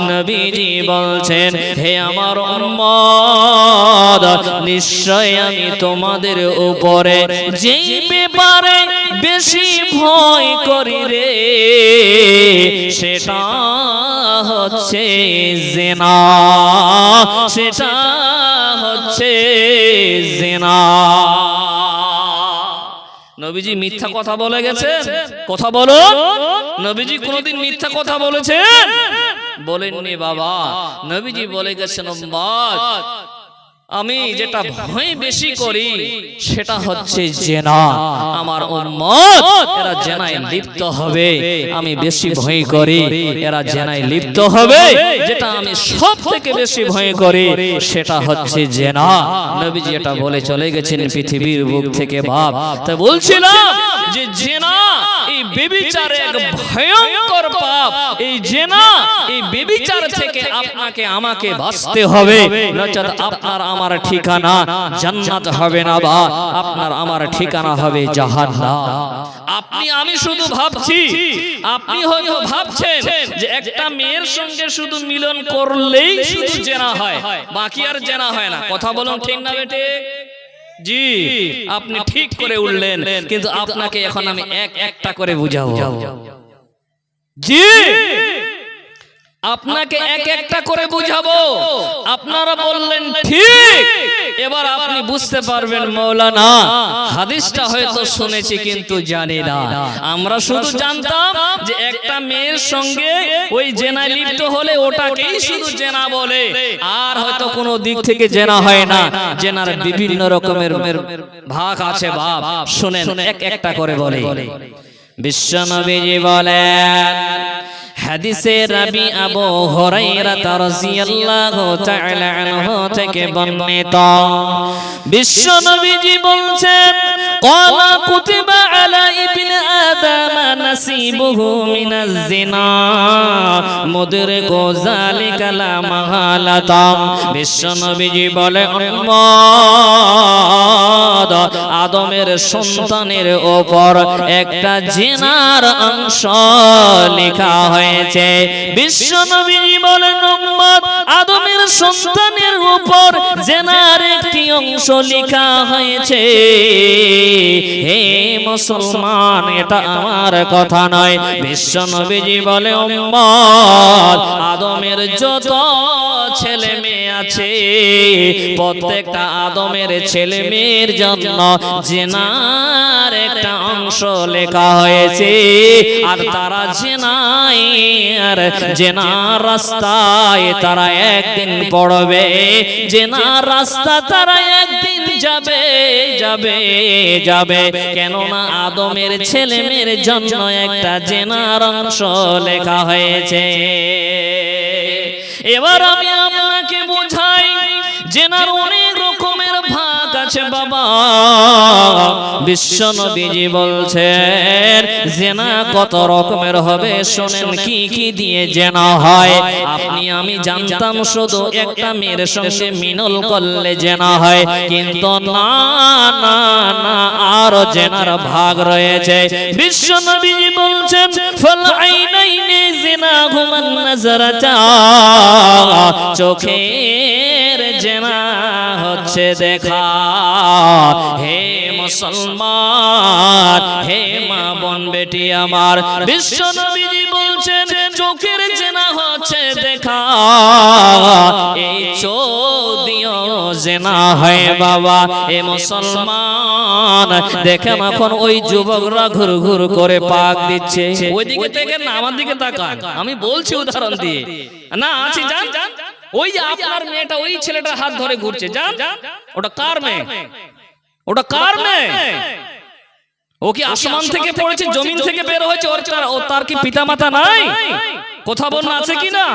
নবীজি বলছেন, হে আমার উম্মত নিশ্চয় আমি তোমাদের উপরে যেই ব্যাপারে বেশি ভয় করি রে সেটা হচ্ছে জিনা, সেটা হচ্ছে জিনা। নবীজি মিথ্যা কথা বলে গেছেন? কথা বলো, নবীজি কোনদিন মিথ্যা কথা বলেছেন? বলেননি বাবা। নবীজি বলে গেছেন, উম্মত আমি যেটা ভয় বেশি করি সেটা হচ্ছে জিনা। আমার উম্মত এরা জিনায় লিপ্ত হবে, আমি বেশি ভয় করি এরা জিনায় লিপ্ত হবে। যেটা আমি সব থেকে বেশি ভয় করি সেটা হচ্ছে জিনা। নবীজি এটা বলে চলে গেছেন পৃথিবীর বুক থেকে বাপ। তাই বলছিলাম যে জিনা এই ব্যভিচার এক ভয়ঙ্কর পাপ। এই জিনা এই ব্যভিচার থেকে আপনাকে আমাকে বাঁচতে হবে, নচেত আপনার আমার ঠিকানা জান্নাত হবে না বা আপনার আমার ঠিকানা হবে জাহান্নাম। আপনি আমি শুধু ভাবছি, আপনি হয়তো ভাবছেন যে একটা মেয়ের সঙ্গে শুধু মিলন করলেই শুধু জিনা হয়, বাকি আর জিনা হয় না। কথা বলুন ঠিক না বেটে? জি, আপনি ঠিক করে উঠলেন, কিন্তু আপনাকে এখন আমি একটা করে বুঝাবো। জি, আপনাকে একটা করে বুঝাবো। আপনারা বললেন ঠিক, এবার আপনি বুঝতে পারবেন মাওলানা হাদিসটা হয়তো শুনেছি কিন্তু জানি না। আমরা শুধু জানতাম যে একটা মেয়ের সঙ্গে ওই জিনায় লিপ্ত হলে ওটাকেই শুধু জিনা বলে, আর হয়তো কোনো দিক থেকে জিনা হয় না। জিনার বিভিন্ন রকমের ভাগ আছে বাপ। শুনেন একটা করে বলে। বিশ্বনবীজি বলেন, হাদিসে রাবি আবু হুরায়রা রাদিয়াল্লাহু তাআলা আনহু থেকে বর্ণিত বিশ্ব নবীজি বলছেন ক্বালা কুতিবা আলা ইবনে আদম নাসিবুহু মিনাজ জিনা মুদরিকু যালিকা লা মাহালাতা বিশ্ব নবীজি বলে উম্মত আদমের সন্তানের উপর একটা জিনার অংশ লেখা হয়েছে বিশ্ব নবীজি বলেন উম্মত আদমের সন্তানের উপর জিনার একটি অংশ লেখা হয়েছে হে মুসলমান এটা আমার কথা নয় বিশ্ব নবীজি বলে উম্মত আদমের যত ছেলে মেয়ে আছে প্রত্যেকটা আদমের ছেলে মেয়ের জন্য জিনার একটা অংশ লেখা হয়েছে আর তারা জিনার রাস্তায় তারা একদিন পড়বে জিনার রাস্তা তারা একদিন যাবে যাবে যাবে কেননা আদমের ছেলে মেয়ের জন্য একটা জিনার অংশ লেখা হয়েছে এবার আমি আপনাকে বোঝাই জিনার অনেক রকমের ভাগ আছে বাবা বিশ্ব নবীজি বলছেন জিনা কত রকমের হবে শুনেন কি কি দিয়ে জিনা হয় আপনি আমি জানতাম শুধু একটা মেয়ের সঙ্গে মিলন করলে জিনা হয় কিন্তু না না না আরো জিনার ভাগ রয়েছে বিশ্ব নবীজি বলছেন ফাল আইনাইনি জিনাহুমান নাজারাতা চোখের জিনা হচ্ছে দেখা হে মুসলমান হে মা বোন বেটি আমার বিশ্ব নবীজি বলছেন চোখের জিনা হচ্ছে দেখা এই চোখ দিও জিনা হয় বাবা এ মুসলমান দেখেন এখন ওই যুবকরা ঘুর ঘুর করে পাক দিচ্ছে ওইদিকে থেকে না আমার দিকে তাকান আমি বলছি উদাহরণ দিয়ে না আছি জান ওই যে আপনার মেয়েটা ওই ছেলেটার হাত ধরে ঘুরছে জান ওটা কার মেয়ে ওটা কার মেয়ে ও কি আসমান থেকে পড়েছে জমিন থেকে বের হয়েছে ও তার কি পিতামাতা নাই কথা বলনা আছে কি না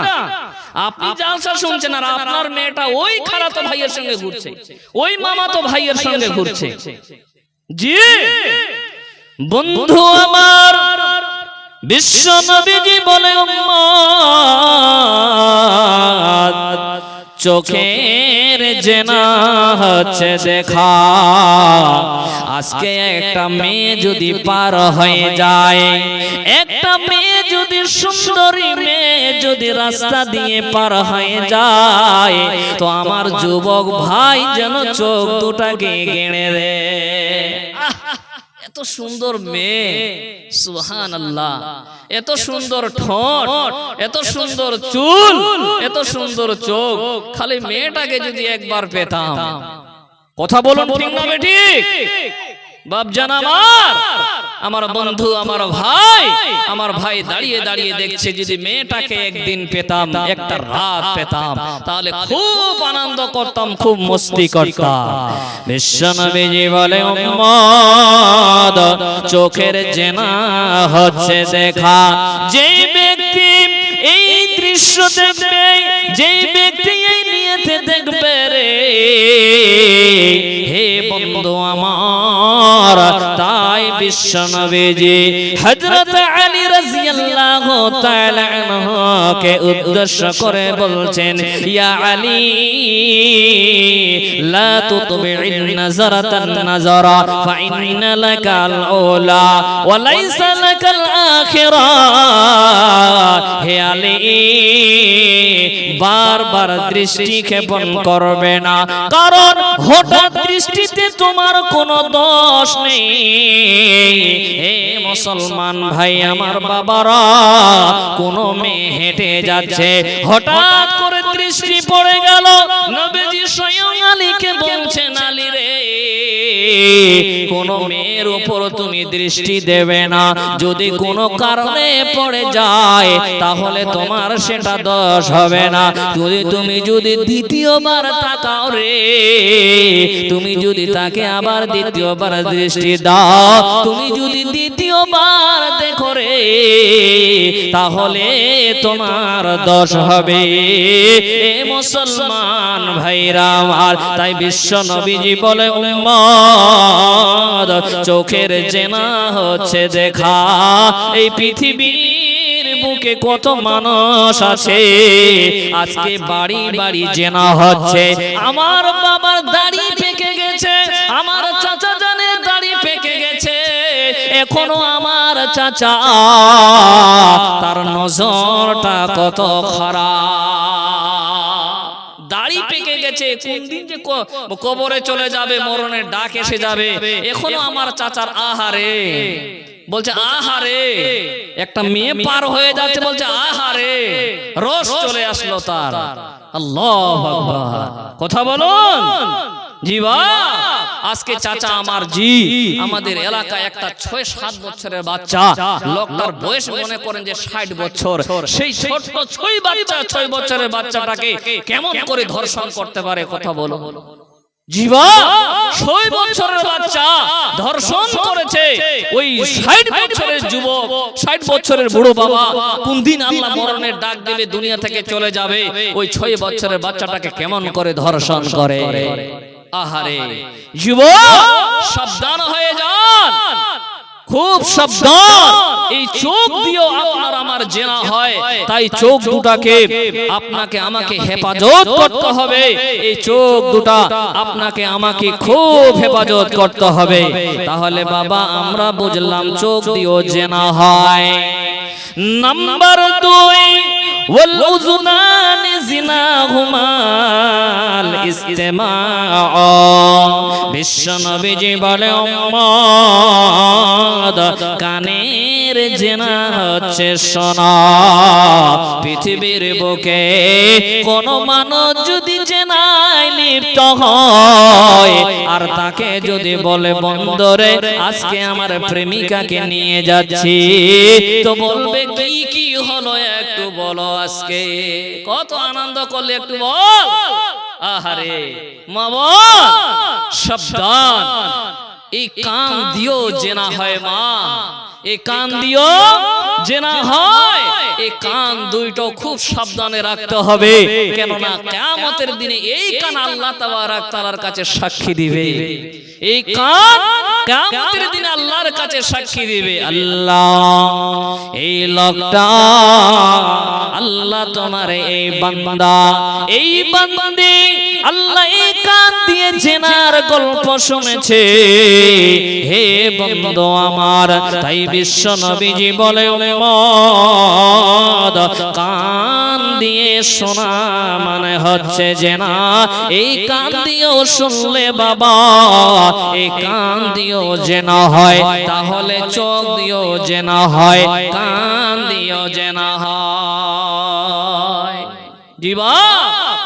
আপনি জালসা শুনছেন আর আপনার মেয়েটা ওই খালাতো ভাইয়ের সঙ্গে ঘুরছে ওই মামাতো ভাইয়ের সঙ্গে ঘুরছে জি বন্ধু আমার বিশ্ব নবীজি বলে উম্মত চোখের জিনা হচ্ছে দেখা আজকে একটা মেয়ে যদি পার হয়ে যায় একটা মেয়ে যদি সুন্দরী মেয়ে যদি রাস্তা দিয়ে পার হয়ে যায় তো আমার যুবক ভাই যেন চোখ দুটাকে গেড়ে রে এত সুন্দর মেয়ে সুবহানাল্লাহ এত সুন্দর ঠোঁট এত সুন্দর চুল এত সুন্দর চোখ খালি মেয়েটাকে যদি একবার পেতাম কথা বলুন ঠিক না বেঠিক বাপজান আমার বন্ধু আমার ভাই দাঁড়িয়ে দাঁড়িয়ে দেখছে যদি মেয়েটাকে একদিন পেতাম একটা রাত পেতাম তাহলে খুব আনন্দ করতাম খুব মস্তি করতাম বিশ্বনবীজি বলে উম্মত চোখের জিনা হচ্ছে দেখা যেই ব্যক্তি এই দৃশ্য দেখবে যেই ব্যক্তি এই নিয়তে দেখবে রে হে বন্ধু আমার তাই বিশ্বনবীজি হযরত আলী রাদিয়াল্লাহু তাআলা আনহুকে উদ্দেশ্য করে বলছেন ইয়া আলী লা তুতবি'ন নাজারাতান নাজারা ফা ইন্না লাকাল উলা ওয়া লাইসা লাকাল আখিরা হে আলী বারবার দৃষ্টি ক্ষেপণ করবে না কারণ হঠাৎ দৃষ্টিতে তোমার কোনো দোষ নেই হে মুসলমান ভাই আমার বাবারা কোন মেয়ে হেঁটে যাচ্ছে হঠাৎ করে দৃষ্টি পড়ে গেল নবীজি স্বয়ং আলীকে বলছেন আলী রে কোনো মেয়ের উপর তুমি দৃষ্টি দেবে না। যদি কোনো কারণে পড়ে যায় তাহলে তোমার সেটা দোষ হবে না। তুমি যদি দ্বিতীয়বার তাকাও রে, তুমি যদি তাকে আবার দ্বিতীয়বার দৃষ্টি দাও, তুমি যদি দ্বিতীয়বার দেখো রে, তাহলে তোমার দোষ হবে। এ মুসলমান ভাইরা আমার, তাই বিশ্ব নবীজি বলে উম্মত চোখের জেনা হচ্ছে দেখা। এই পৃথিবীর বুকে কত মানুষ আছে আজকে বাড়ি বাড়ি জেনা হচ্ছে। আমার বাবার দাড়ি পেকে গেছে, আমার চাচা জানের দাড়ি পেকে গেছে, এখনো আমার চাচা তার নজরটা কত খারাপ। দাড়ি পেকে গেছে, কোন দিন যে কবরে চলে যাবে, মরণের ডাক এসে যাবে, এখনো আমার চাচার আহারে বলছে আহারে। একটা মেয়ে পার হয়ে যাচ্ছে বলছে আহারে, রস চলে আসলো তার। আল্লাহু আকবার, কথা বলুন জিবা। আজকে চাচা আমার জি, আমাদের এলাকায় একটা 6-7 বছরের বাচ্চা, লোকটার বয়স মনে করেন যে 60 বছর, সেই ছোট্ট 6 বছরের বাচ্চাটাকে কেমন করে ধর্ষণ করতে পারে, কথা বলো জিবা। 6 বছরের বাচ্চা ধর্ষণ করেছে ওই 60 বছরের যুবক, 60 বছরের বুড়ো বাবা কোন দিন আল্লাহ মরণের ডাক দেবে, দুনিয়া থেকে চলে যাবে, ওই 6 বছরের বাচ্চাটাকে কেমন করে ধর্ষণ করে। আহারে যুবক, সাবধান হয়ে যান, খুব সাবধান। এই চোখ দিয়েও আপনার আমার জেনা হয়, তাই চোখ দুটাকে আপনাকে আমাকে হেফাজত করতে হবে। এই চোখ দুটা আপনাকে আমাকে খুব হেফাজত করতে হবে। তাহলে বাবা আমরা বুঝলাম চোখ দিয়েও জেনা হয়। নাম্বার 2, ওয়াল উযুনানি জিনাহুমাল ইসতিমাউ। বিশ্ব নবীজি বলে উম্মত কানের জেনা হচ্ছে শোনা। পৃথিবীর বুকে কোন মানুষ যদি জেনায় লিপ্ত হয় আর তাকে যদি বলে বন্দরে আজকে আমার প্রেমিকাকে নিয়ে যাচ্ছি, তো বলবে কি কি হলো একটু বলো, আজকে কত আনন্দ করলে একটু বল। আহারে মা বল, সাবধান। এই কান দিও জেনা হয় মা, এই কান দিও জেনা হয়। এই কান দুইটো খুব সাবধানে রাখতে হবে, কেননা কিয়ামতের দিনে এই কান আল্লাহ তাবারক তাআলার কাছে সাক্ষী দিবে। এই কান কিয়ামতের দিনে আল্লাহর কাছে সাক্ষী দিবে, আল্লাহ এই লোকটা, আল্লাহ তোমার এই বান্দা, এই বান্দি আল্লাহ এই কান দিয়ে জেনার গল্প শুনেছে, হে বন্ধু আমার। তাই বিশ্ব নবীজি বলে উম্মত কান দিয়ে শোনা মানে হচ্ছে জেনা। এই কান দিয়েও শুনলে বাবা, এই কান দিয়েও জেনা হয়, তাহলে চোখ দিয়েও জেনা হয়, কান দিয়েও জেনা হয়। জিবা,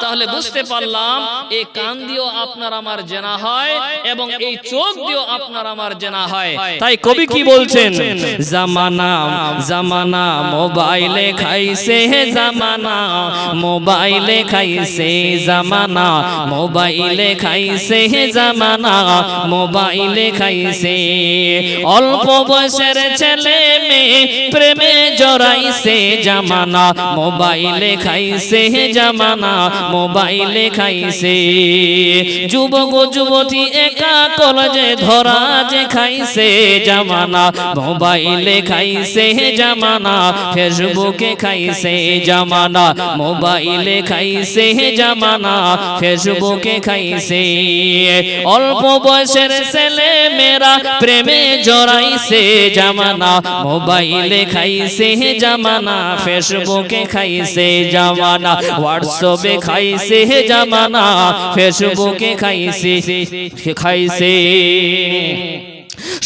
তাহলে বুঝতে পারলাম এই কান দিয়েও আপনার আমার জেনা হয় এবং এই চোখ দিয়েও আপনার আমার জেনা হয়। তাই কবি কি বলছেন, জামানা জামানা মোবাইলে খাইছে, জামানা মোবাইলে খাইছে, জামানা মোবাইলে খাইছে, জামানা মোবাইলে খাইছে। অল্প বয়সের ছেলে মেয়ে প্রেমে জড়াইছে, জামানা মোবাইলে খাইছে, জামানা মোবাইলে খাইছে। যুবক যুবতী একা কলেজে ধরা যে খাইছে, জামানা মোবাইলে খাইছে, জামানা ফেসবুকে খাইছে, জামানা মোবাইলে খাইছে, জামানা ফেসবুকে খাইছে। অল্প বয়সের ছেলে মেয়েরা প্রেমে জড়াইছে, জামানা মোবাইলে খাইছে, জামানা ফেসবুকে খাইছে, জামানা হোয়াটসঅ্যাপে খাইছে, জামানা ফেসবুকে খাইছে খাইছে।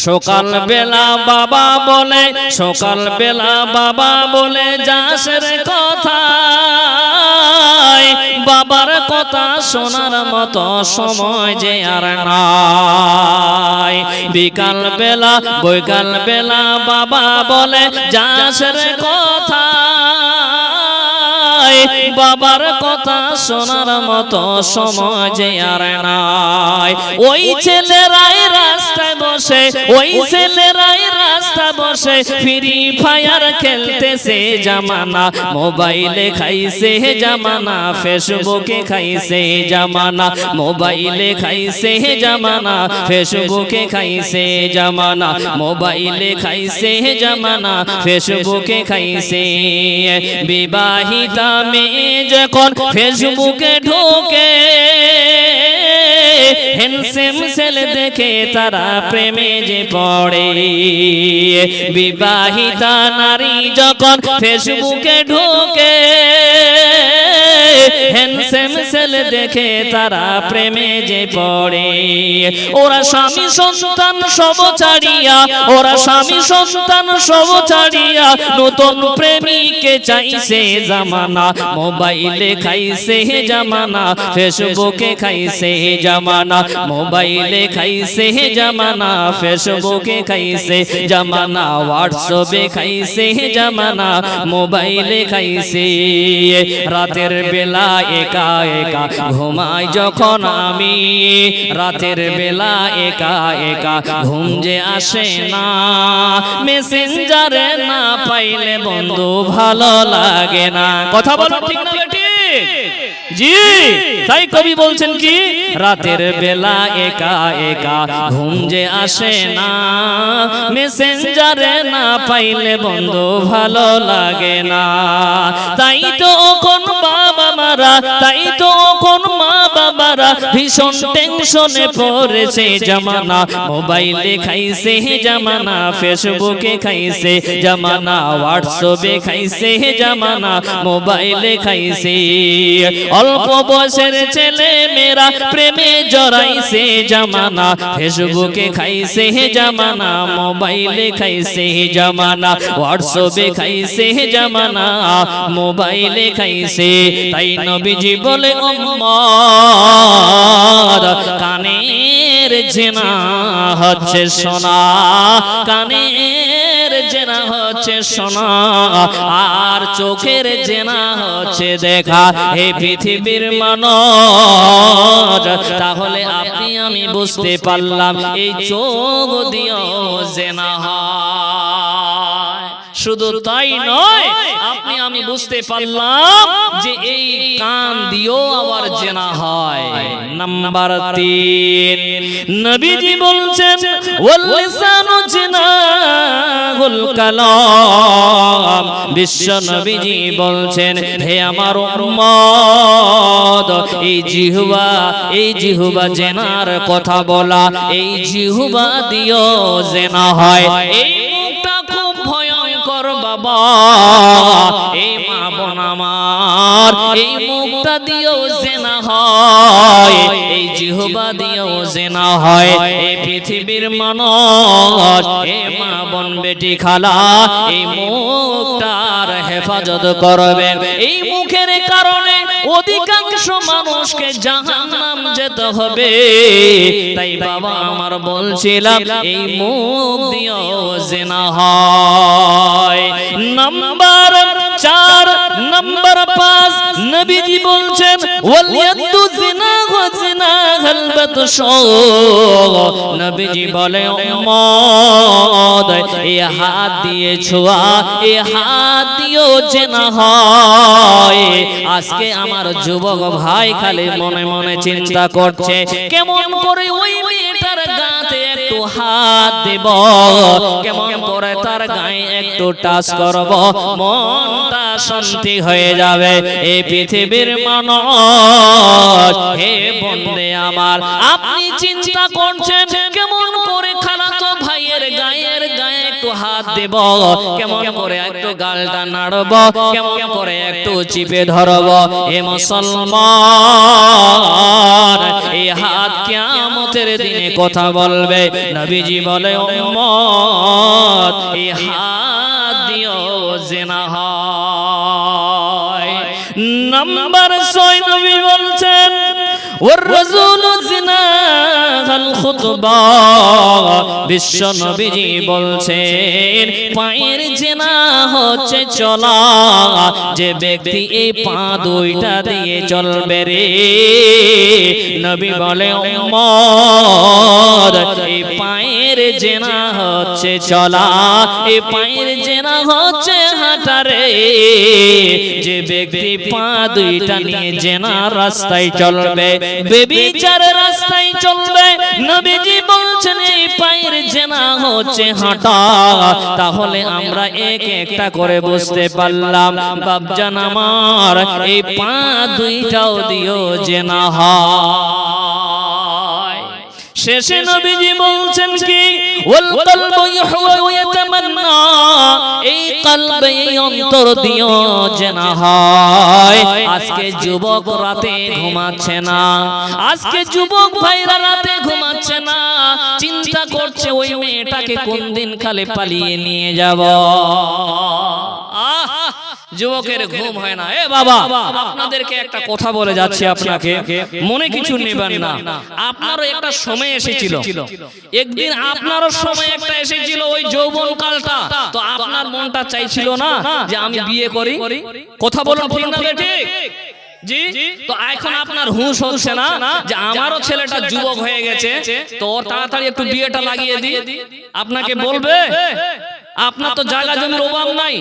সকাল বেলা বাবা বলে, সকাল বেলা বাবা বলে যাসের কথা, বাবার কথা শোনার মতো সময় যে আর নাই। বিকাল বেলা বৈকাল বেলা বাবা বলে যাস রে কথা, বাবার কথা শোনার মতো সময় যে আর নাই। ওই ছেলেরাই রাস্তায় বসে, ওই ছেলেরাই রাস্তায় বসে ফ্রি ফায়ার খেলতেছে জামানা, মোবাইলে খাইছে জামানা, ফেসবুকে খাইছে জামানা, মোবাইলে খাইছে জামানা, ফেসবুকে খাইছে জামানা, মোবাইলে খাইছে জামানা, ফেসবুকে খাইছে। বিবাহিতা মেয়ে যখন ফেসবুকে ঢোকে, হ্যান্ডসাম ছেলে দেখে তারা প্রেমে যে পড়ে। বিবাহিতা নারী যখন ফেসবুকে ঢোকে, হ্যান্ডসাম ছেলে দেখে তারা প্রেমে যে পড়ে। ওরা স্বামী সন্তান সব ছাড়িয়া, ওরা স্বামী সন্তান সব ছাড়িয়া নতুন প্রেমিকে চাইছে জামানা, মোবাইলে খাইছে জামানা, ফেসবুকে খাইছে জামানা, মোবাইলে খাইছে জামানা, ফেসবুকে খাইছে জামানা, হোয়াটসঅ্যাপে খাইছে জামানা, মোবাইলে খাইছে। রাতের বেলা একা একা ঘুমাই যখন আমি, রাতের বেলা একা একা ঘুম যে আসে না, মেসেঞ্জারে না পাইলে বন্ধু ভালো লাগে না। কথা বলো ঠিক না বেটি? জি, তাই কবি বলছেন কি, রাতের বেলা একা একা ঘুম যে আসে না, মেসেঞ্জারে না পাইলে বন্ধু ভালো লাগে না। তাই তো কোন বাবা মারা, তাই তো কোন মা বাবারা ভীষণ টেনশনে পড়েছে জামানা, মোবাইলে খাইছে জামানা, ফেসবুকে খাইছে জামানা, হোয়াটসঅ্যাপে খাইছে জামানা, মোবাইলে খাইছে। অল্প বয়সের ছেলে মেয়েরা প্রেমে জড়াইছে জামানা, ফেসবুকে খাইছে জামানা, মোবাইলে খাইছে জামানা, হোয়াটসঅ্যাপে খাইছে জামানা, মোবাইলে খাইছে। তাই নবীজি বলে উম্মত, কানের জেনা হচ্ছে সোনা, কানের জেনা হচ্ছে সোনা, আর চোখের জেনা হচ্ছে দেখা। এই পৃথিবীর মানুষ, তাহলে আপনি আমি বুঝতে পারলাম এই চোখ দিয়েও জেনা হয়। শুধু তাই নয়, আপনি আমি বুঝতে পারলাম যে এই কান দিয়েও আবার জেনা হয়। নাম্বার 3, নবীজি বলছেন ওয়াল লিসানু জিনাহুল কালাম। বিশ্ব নবীজি বলছেন, হে আমার উম্মত, এই জিহ্বা জেনার কথা বলা, এই জিহ্বা দিয়েও জেনা হয়। এই মুখটা খুব ভয়ঙ্কর বাবা, এই মা বোন আমার, এই মুখটা দিয়েও জেনা হয়, এই জিহ্বা দিয়েও জেনা হয়। এই পৃথিবীর মানুষ, এ মা বোন বেটি খালা, এই মুখটার হেফাজত করবেন। এই মুখের কারণে অধিকাংশ মানুষকে জাহান্নাম যেতে হবে। তাই বাবা আমার বলছিলাম, এই মুখ দিয়েও জিনা হয়। নাম্বার 4, নাম্বার 5, নবীজি বলছেন ওয়াল ইয়াদু জিনা ওয়া জিনা হাল বাতশু। নবীজি বলে উম্মত, এই হাত দিয়ে ছোঁয়া, এই হাত দিয়েও জিনা হয়। আজকে আমার যুবক ভাই খালি মনে মনে চিন্তা করছে, কেমন করে ওই মেয়েটার গাতে একটু হাত দেব, কেমন করে তার গায়ে একটু টাচ করব, মনটা শান্তি হয়ে যাবে। এই পৃথিবীর মানুষ, হে বন্দে আমার, আপনি চিন্তা করছেন কেমন করে খালাতো ভাইয়ের গায়ে একটু হাত দেব, কেমন করে একটু গালটা নাড়ব, কেমন করে একটু চিপে ধরব। এ মুসলমান, এই হাত কিয়ামতের দিনে কথা বলবে। নবীজি বলে উম্মত, এই হাত দিয়েও জিনা হয়। নাম্বার 6, নবী বলছেন ওয়ার-রাজুলু জিনাহাল খুতবা, বিশ্ব নবীজি বলছেন পায়ের জিনা হচ্ছে চলা। যে ব্যক্তি এই পা দুইটা দিয়ে চলবে রে, নবী বলে উম্মত এই পায়ের জিনা হচ্ছে চলা, এই পায়ের জিনা হচ্ছে হাঁটা রে। যে ব্যক্তি পা দুইটা নিয়ে জিনা রাস্তায় চলবে, বেবিচার রাস্তায় চলবে, নবীজি বলছেন এই পায়ের জিনা হচ্ছে হাঁটা। তাহলে আমরা এক একটা করে বুঝতে পারলাম বাপজান আমার, এই পা দুইটাও দিও জিনা হয়। শেষে নবীজি বলছেন কি, ওয়াল কলবু ইয়াহওয়া ওয়া ইয়াতামান্না, এই কলবে এই অন্তর দিও জিনা হয়। আজকে যুবক রাতে ঘুমাচ্ছে না, আজকে যুবক ভাইরা রাতে ঘুমাচ্ছে না, চিন্তা করছে ওই মেয়েটাকে কোন দিন খালে পালিয়ে নিয়ে যাব। যুবকের ঘুম হয় না। এ বাবা, আপনাদেরকে একটা কথা বলে যাচ্ছি, আপনাকে মনে কিছু নেবেন না। আপনারও একটা সময় এসেছিল, একদিন আপনারও সময় একটা এসেছিল, ওই যৌবন কালটা, তো আপনার মনটা চাইছিল না যে আমি বিয়ে করি? কথা বলুন ঠিক না ঠিক? জি, তো এখন আপনার হুঁশ হচ্ছে না যে আমারও ছেলেটা যুবক হয়ে গেছে, তো তাড়াতাড়ি একটু বিয়েটা লাগিয়ে দিই। আপনাকে বলবে? আপনার তো জায়গা জমির অভাব নাই,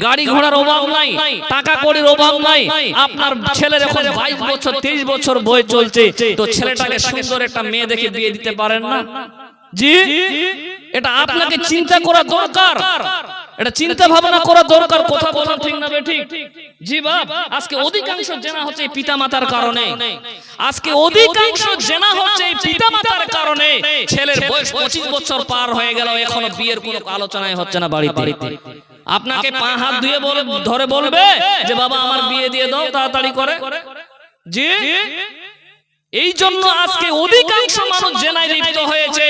গাড়ি ঘোড়ার অভাব নাই, টাকা কড়ির অভাব নাই, আপনার ছেলের এখন 22 বছর 23 বছর বয়স চলছে, তো ছেলেটাকে সুন্দর একটা মেয়ে দেখে বিয়ে দিতে পারেন না? জি, এটা আপনাকে চিন্তা করা দরকার, এটা চিন্তা ভাবনা করা দরকার। কথা বলা ঠিক না ঠিক? জি বাপ, আজকে অধিকাংশ জেনা হচ্ছে পিতামাতার কারণে, আজকে অধিকাংশ জেনা হচ্ছে পিতামাতার কারণে। ছেলের বয়স 25 বছর পার হয়ে গেল, এখনো বিয়ের কোনো আলোচনাই হচ্ছে না বাড়িতে। আপনাকে পা হাত ধুয়ে ধরে বলবে যে বাবা আমার বিয়ে দিয়ে দাও তাড়াতাড়ি করে। জি, এই জন্য আজকে অধিকাংশ মানুষ জেনায় লিপ্ত হয়েছে,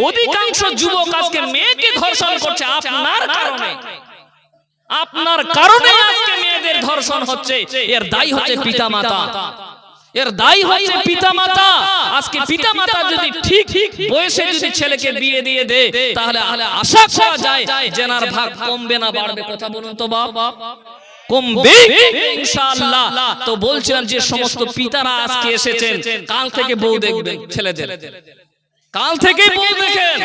অধিকাংশ যুবক আজকে মেয়েকে ধর্ষণ করছে আপনার কারণে। আপনার কারণে আজকে মেয়েদের ধর্ষণ হচ্ছে। এর দায়ী হচ্ছে পিতামাতা, এর দায়ী হচ্ছে পিতামাতা। আজকে পিতামাতা যদি ঠিক বয়সে যদি ছেলেকে বিয়ে দিয়ে দেয়, তাহলে আশা করা যায় জেনার ভাগ কমবে না বাড়বে? কথা বলুন তো বাপ, কমবে ইনশাআল্লাহ। তো বলছিলাম যে সমস্ত পিতারা আজকে এসেছেন, কাল থেকে বউ দেখবেন ছেলেদের, কাল থেকে বউ দেখেন,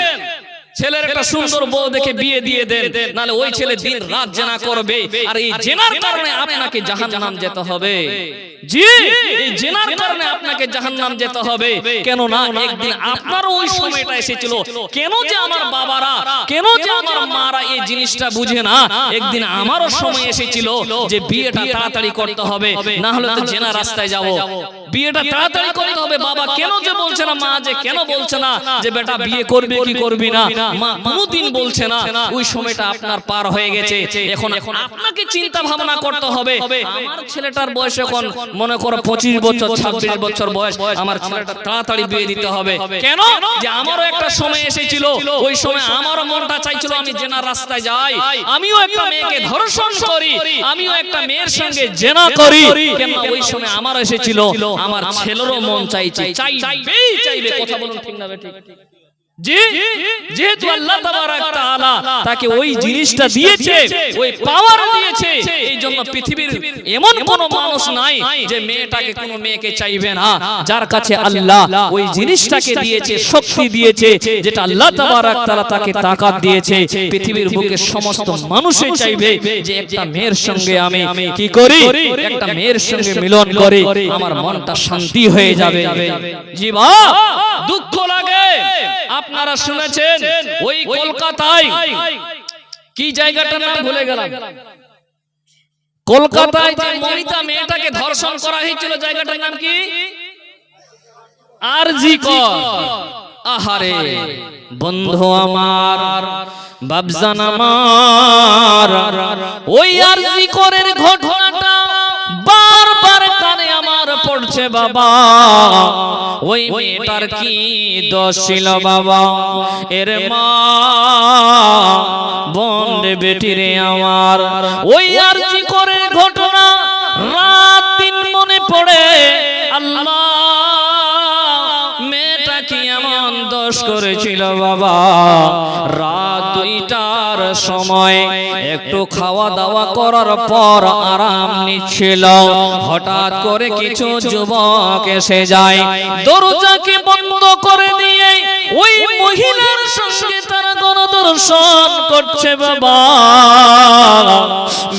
ছেলের একটা সুন্দর বউ দেখে বিয়ে দিয়ে দেন, নালে ওই ছেলে দিন রাত জেনা করবে, আর এই জেনার কারণে আপনাকে জাহান্নাম যেতে হবে। জি, এই জেনার কারণে আপনাকে জাহান্নাম যেতে হবে। কেন না একদিন আপনারও ওই সময়টা এসেছিল। কেন যে আমার বাবারা, কেন যে আমার মারা এই জিনিসটা বুঝে না? একদিন আমারও সময় এসেছিল যে বিয়েটা তাড়াতাড়ি করতে হবে, না হলে তো জেনা রাস্তায় যাব। বিয়েটা তাড়াতাড়ি করতে হবে। বাবা কেন যে বলছে না, মা যে কেন বলছে না যে বেটা বিয়ে করবে কি করবি না, মা কোনোদিন বলছে না। ওই সময়টা আপনার পার হয়ে গেছে, এখন আপনাকে চিন্তা ভাবনা করতে হবে। আমার ছেলেটার বয়স এখন মনে করো 25 বছর 26 বছর বয়স, আমার ছেলেটা তাড়াতাড়ি বিয়ে দিতে হবে। কেন যে আমারও একটা সময় এসেছিল, ওই সময় আমারও মনটা চাইছিল আমি জেনার রাস্তায় যাই, আমিও একটা মেয়েকে ধর্ষণ করি, আমিও একটা মেয়ের সঙ্গে জেনা করি। কেন ওই সময় আমার এসেছিল, আমার ছেলেরও মন চাইছে, চাইবে। কথা বলুন ঠিক না ঠিক? জি, যেহেতু আল্লাহ তাবারক তাআলা তাকে ওই জিনিসটা দিয়েছে, ওই পাওয়ার দিয়েছে, এই জন্য পৃথিবীর এমন কোন মানুষ নাই যে মেয়েটাকে কোনো মেয়েকে চাইবে না, যার কাছে আল্লাহ ওই জিনিসটাকে দিয়েছে, শক্তি দিয়েছে, যেটা আল্লাহ তাবারক তাআলা তাকে তাকাত দিয়েছে। পৃথিবীর বুকে সমস্ত মানুষই চাইবে যে একটা মেয়ের সঙ্গে আমি কি করি, একটা মেয়ের সঙ্গে মিলন করে আমার মনটা শান্তি হয়ে যাবে। জি বাবা, দুঃখ লাগে। আপনারা শুনেছেন ওই কলকাতায়, কি জায়গাটার নাম ভুলে গেলাম, কলকাতায় যে মনিতা মেয়েটাকে ধর্ষণ করা হয়েছিল, জায়গাটার নাম কি? আরজি কর। আহারে বন্ধু আমার, বাবজান আমার, ওই আরজি করের ঘটনাটা বারবার কানে আমার পড়ছে বাবা। ওই মেয়েটার কি দোষ ছিল বাবা? এর মা বোন বেটি রে আমার, ওই আরজি করের ঘটনা রাত দিন মনে পড়ে। আল্লাহ ছিল বাবা, রাত 2টার সময় একটু খাওয়া দাওয়া করার পর আরাম নিচ্ছিল। হঠাৎ করে কিছু যুবক এসে যায়, দরজাকে বন্ধ করে দিয়ে ওই মহিলার সঙ্গে তারা গণদর্শন করছে বাবা।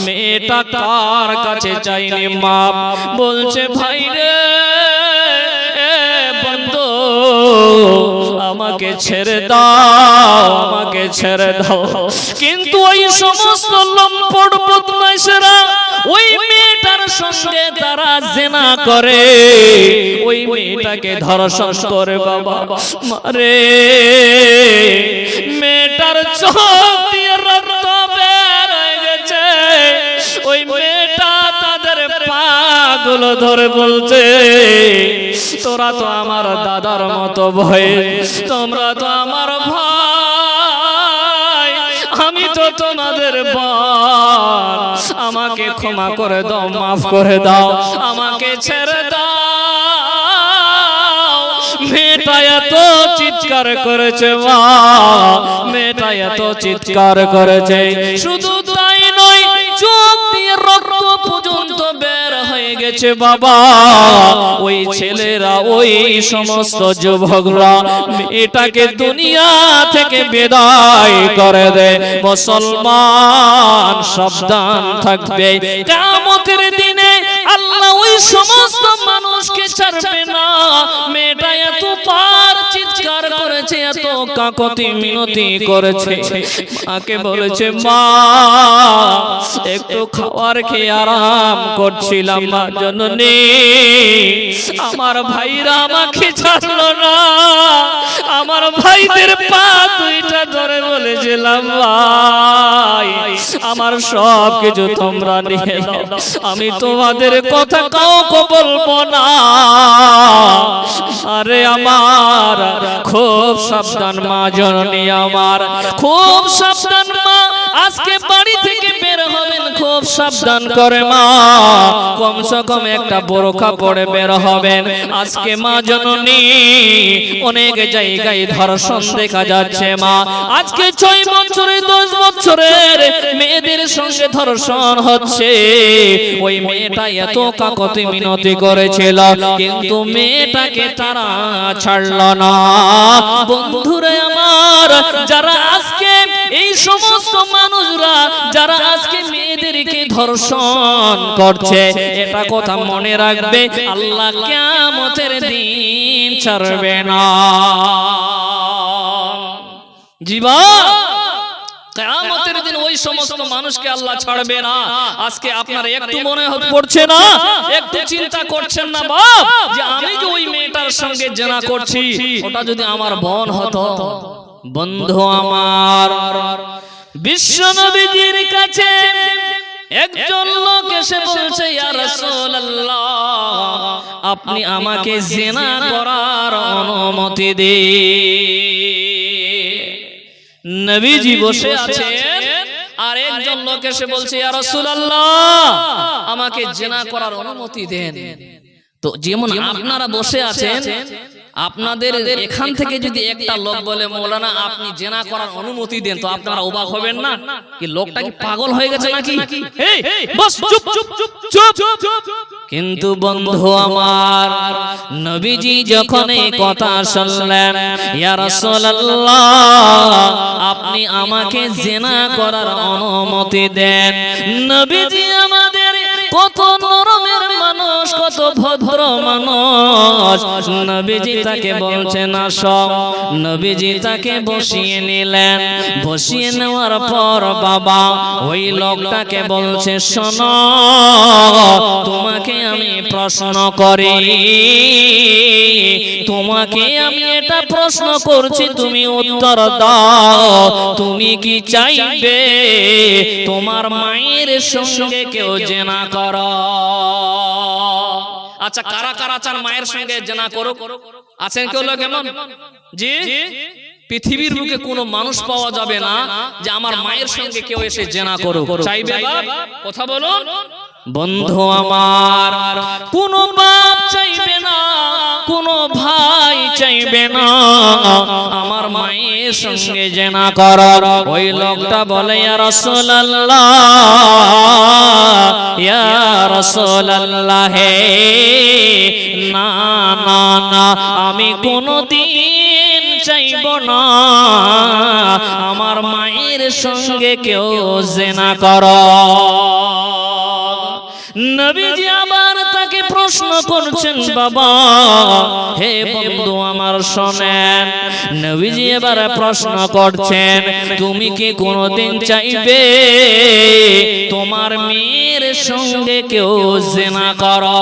মেয়েটা কার কাছে চাইনি মা, বলছে ভাই রে বন্ধু আমাকে ছেড়ে দাও, আমাকে ছেড়ে দাও। কিন্তু ওই সমস্ত লম্পট বদমাইশেরা ওই মেয়েটার সঙ্গে তারা জিনা করে, ওই মেয়েটাকে ধর্ষণ করে বাবা। মারে মেয়েটার চোখ দিয়ে রক্ত বের হয়ে গেছে। ওই মেয়েটা তাদের পাগুলো ধরে বলছে, তোরা তো আমার দাদার মতো ভয়ে, তোমরা তো আমার ভাই, আমি তো তোমাদের বোন, আমাকে ক্ষমা করে দাও, মাফ করে দাও, আমাকে ছেড়ে দাও। মেয়েটা এত চিৎকার করেছে মা, মেয়েটা এত চিৎকার করেছে, শুধু তাই নয় চোখ দিয়ে রক্ত পর্যন্ত বের হয়ে গেছে বাবা। ওই ছেলেরা ওই সমস্ত যুবকরা মেয়েটাকে দুনিয়া থেকে বিদায় করে দেয়। মুসলমান সাবধান থাকবে, কিয়ামতের দিনে আল্লাহ ওই সমস্ত মানুষকে ছাড়বে না। মেয়েটা এত পার চিৎকার করেছে, এত কাকতি মিনতি করেছে, মাকে বলেছে মা একটু খাবার খেয়ে আরাম করছিলাম মা জননী, আমার ভাইরা আমাকে ছাড়লো না, আমার ভাইদের পা দুইটা ধরে বলেছিলাম ভাই আমার সব কিছু তোমরা নিয়ে নাও, আমি তোমাদের কথা কাউকে বলবো না। আরে আমার খুব সাবধান মা জননী, আমার খুব সাবধান মা, আজকে বাড়ি থেকে বের হবেন খুব সাবধান করে মা, কমসে কম একটা বোরকা পরে বের হবেন। আজকে মা জননী অনেক জায়গায় ধর্ষণ দেখা যাচ্ছে মা, আজকে 6 বছরের 10 বছরের মেয়েদের সঙ্গে ধর্ষণ হচ্ছে। ওই মেয়েটা এত কাকতি মিনতি করেছিল, কিন্তু মেয়েটাকে তারা ছাড়ল না। বন্ধুরা আমার, যারা আজকে এই সমস্ত মানুষরা যারা আজকে মেয়েদেরকে ধর্ষণ করছে, এটা কথা মনে রাখবে, আল্লাহ কিয়ামতের দিন ছাড়বে না। জীবা কিয়ামতের দিন ওই সমস্ত মানুষকে আল্লাহ ছাড়বে না। আজকে আপনার একটু মনে পড়ছে না, একটু চিন্তা করছেন না বাপ, যে আমি যে ওই মেয়েটার সঙ্গে জেনা করছি, ওটা যদি আমার বোন হতো। বন্ধু আমার, বিশ্বনবীজির কাছে একজন লোক এসে বলছে, ইয়া রাসূলুল্লাহ আপনি আমাকে জিনা করার অনুমতি দিন। নবীজি বসে আছেন, আর একজন লোক এসে বলছে, ইয়া রাসূলুল্লাহ আমাকে জিনা করার অনুমতি দেন। তো যেমন আপনারা বসে আছেন, আপনাদের এখান থেকে যদি একটা লোক বলে মৌলানা আপনি জিনা করার অনুমতি দেন, তো আপনারা অবাক হবেন না? কি লোকটা কি পাগল হয়ে গেছে নাকি? এই বস, চুপ চুপ চুপ চুপ। কিন্তু বন্ধু আমার, নবীজি যখন এই কথা শুনলেন, ইয়া রাসূলুল্লাহ আপনি আমাকে জিনা করার অনুমতি দেন। নবীজি আমাদের কত নরমের মানুষ, কত ভদ্র মানুষ। নবীজি তাকে বলছেন আসো। নবীজি তাকে বসিয়ে নিলেন। বসিয়ে নেওয়ার পর বাবা ওই লোকটাকে বলছে, শোনো তোমাকে আমি প্রশ্ন করি, তোমাকে আমি এটা প্রশ্ন করছি, তুমি উত্তর দাও। তুমি কি চাইবে তোমার মায়ের সঙ্গে কেউ জিনা করো? আচ্ছা, কারা কারা চান মায়ের সঙ্গে জিনা করুক? আছেন কেউ লোক এমন? জি, পৃথিবীর বুকে কোনো মানুষ পাওয়া যাবে না যে আমার মায়ের সঙ্গে কেউ এসে জিনা করুক। চাইবে বাপ? কথা বলুন। বন্ধু আমার, কোনো বাপ চাইবে না, কোনো ভাই চাইবে না আমার মায়ের মেয়ের সঙ্গে জেনা করো। ওই লোকটা বলে ইয়া রাসূলুল্লাহ, ইয়া রাসূলুল্লাহ, হে না না না, আমি কোনদিন চাইব না আমার মায়ের সঙ্গে কেউ জেনা করো। নবীজি আবার তাকে প্রশ্ন করছেন, বাবা হে বন্ধু আমার শোনেন। নবীজি এবার প্রশ্ন করছেন, তুমি কি কোনদিন চাইবে তোমার মেয়ের সঙ্গে কেউ জেনা করো?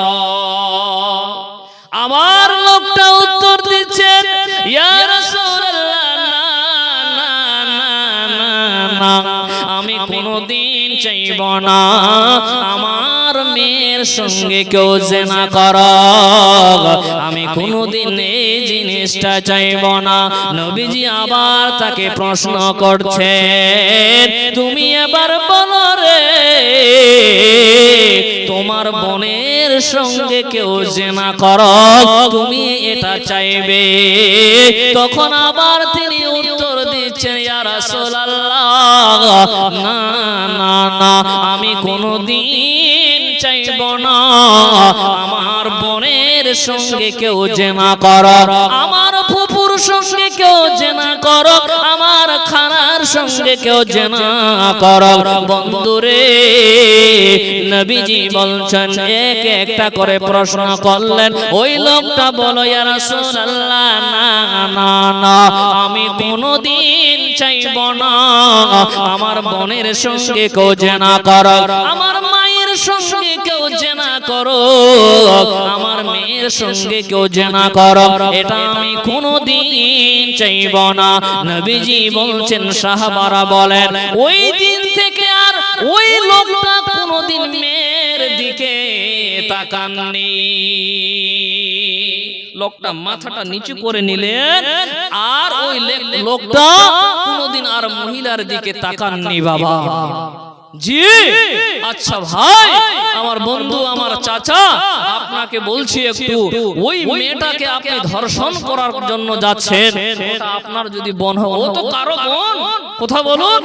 আমার লোকটা উত্তর দিচ্ছেন, ইয়া রাসূলুল্লাহ, না না না না না, আমি কোনদিন চাইব না আমার মেয়ের সঙ্গে কেউ জেনা করো। আমি কোনদিন এই জিনিসটা চাইব না। নবীজি আবার তাকে প্রশ্ন করছেন, তুমি এবার বলো রে, তোমার বোনের সঙ্গে কেউ জেনা করো, তুমি এটা চাইবে? তখন আবার তিনি উত্তর দিচ্ছেন, ইয়া রাসূলুল্লাহ, না না না, আমি কোনদিন চাইব না আমার বোনের সঙ্গে কেউ জেনা করো, আমার ফুফুর সঙ্গে কেউ জেনা করো, আমার খালার সঙ্গে কেউ জেনা করো। বন্ধুরে, নবীজি বলছেন, এক একটা করে প্রশ্ন করলেন। ওই লোকটা বলো, ইয়া রাসূলুল্লাহ, না না না, আমি কোনদিন চাইব না আমার বোনের সঙ্গে কেউ জেনা করো, আমার মায়ের সঙ্গে কেউ জেনা করো, আমার মেয়ের সঙ্গে কেউ জেনা করো, এটা আমি কোনদিন চাইব না। নবীজি বলছেন, সাহাবারা বলেন, ওই দিন থেকে আর ওই লোকটা কোনদিন মেয়ের দিকে তাকাননি। লোকটা মাথাটা নিচু করে নিলেন, আর ওই লোকটা কোনদিন আর মহিলার দিকে তাকাননি। বাবা জি, আচ্ছা ভাই, আমার বন্ধু, আমার চাচা, আপনাকে বলছি একটু, ওই মেয়েটাকে আপনি ধর্ষণ করার জন্য যাচ্ছেন, ওটা আপনার যদি বোন হয়, ও তো কারো বোন, কথা বলুন,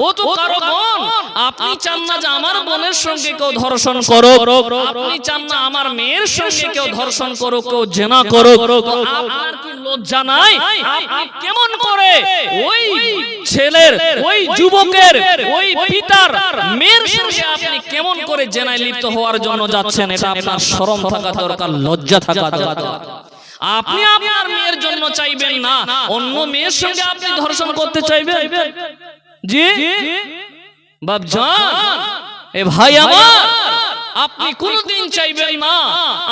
ও তো কারো বোন। আপনি চান না যে আমার বোনের সঙ্গে কেউ ধর্ষণ করুক, আপনি চান না আমার মেয়ের সঙ্গে কেউ ধর্ষণ করুক, কেউ জেনা করুক, আপনার কি লজ্জা নাই? আপনি কেমন করে ওই ছেলের, ওই যুবকের, ওই পিতার মেয়ের সঙ্গে আপনি কেমন করে জেনায় লিপ্ত হওয়ার জন্য যাচ্ছেন? এটা আপনার শরম থাকা দরকার, লজ্জা থাকা দরকার। আপনি আপনার মেয়ের জন্য চাইবেন না, অন্য মেয়ের সঙ্গে আপনি ধর্ষণ করতে চাইবেন? জি বাপজান, এ ভাই আমার, আপনি কোনদিন চাইবেন না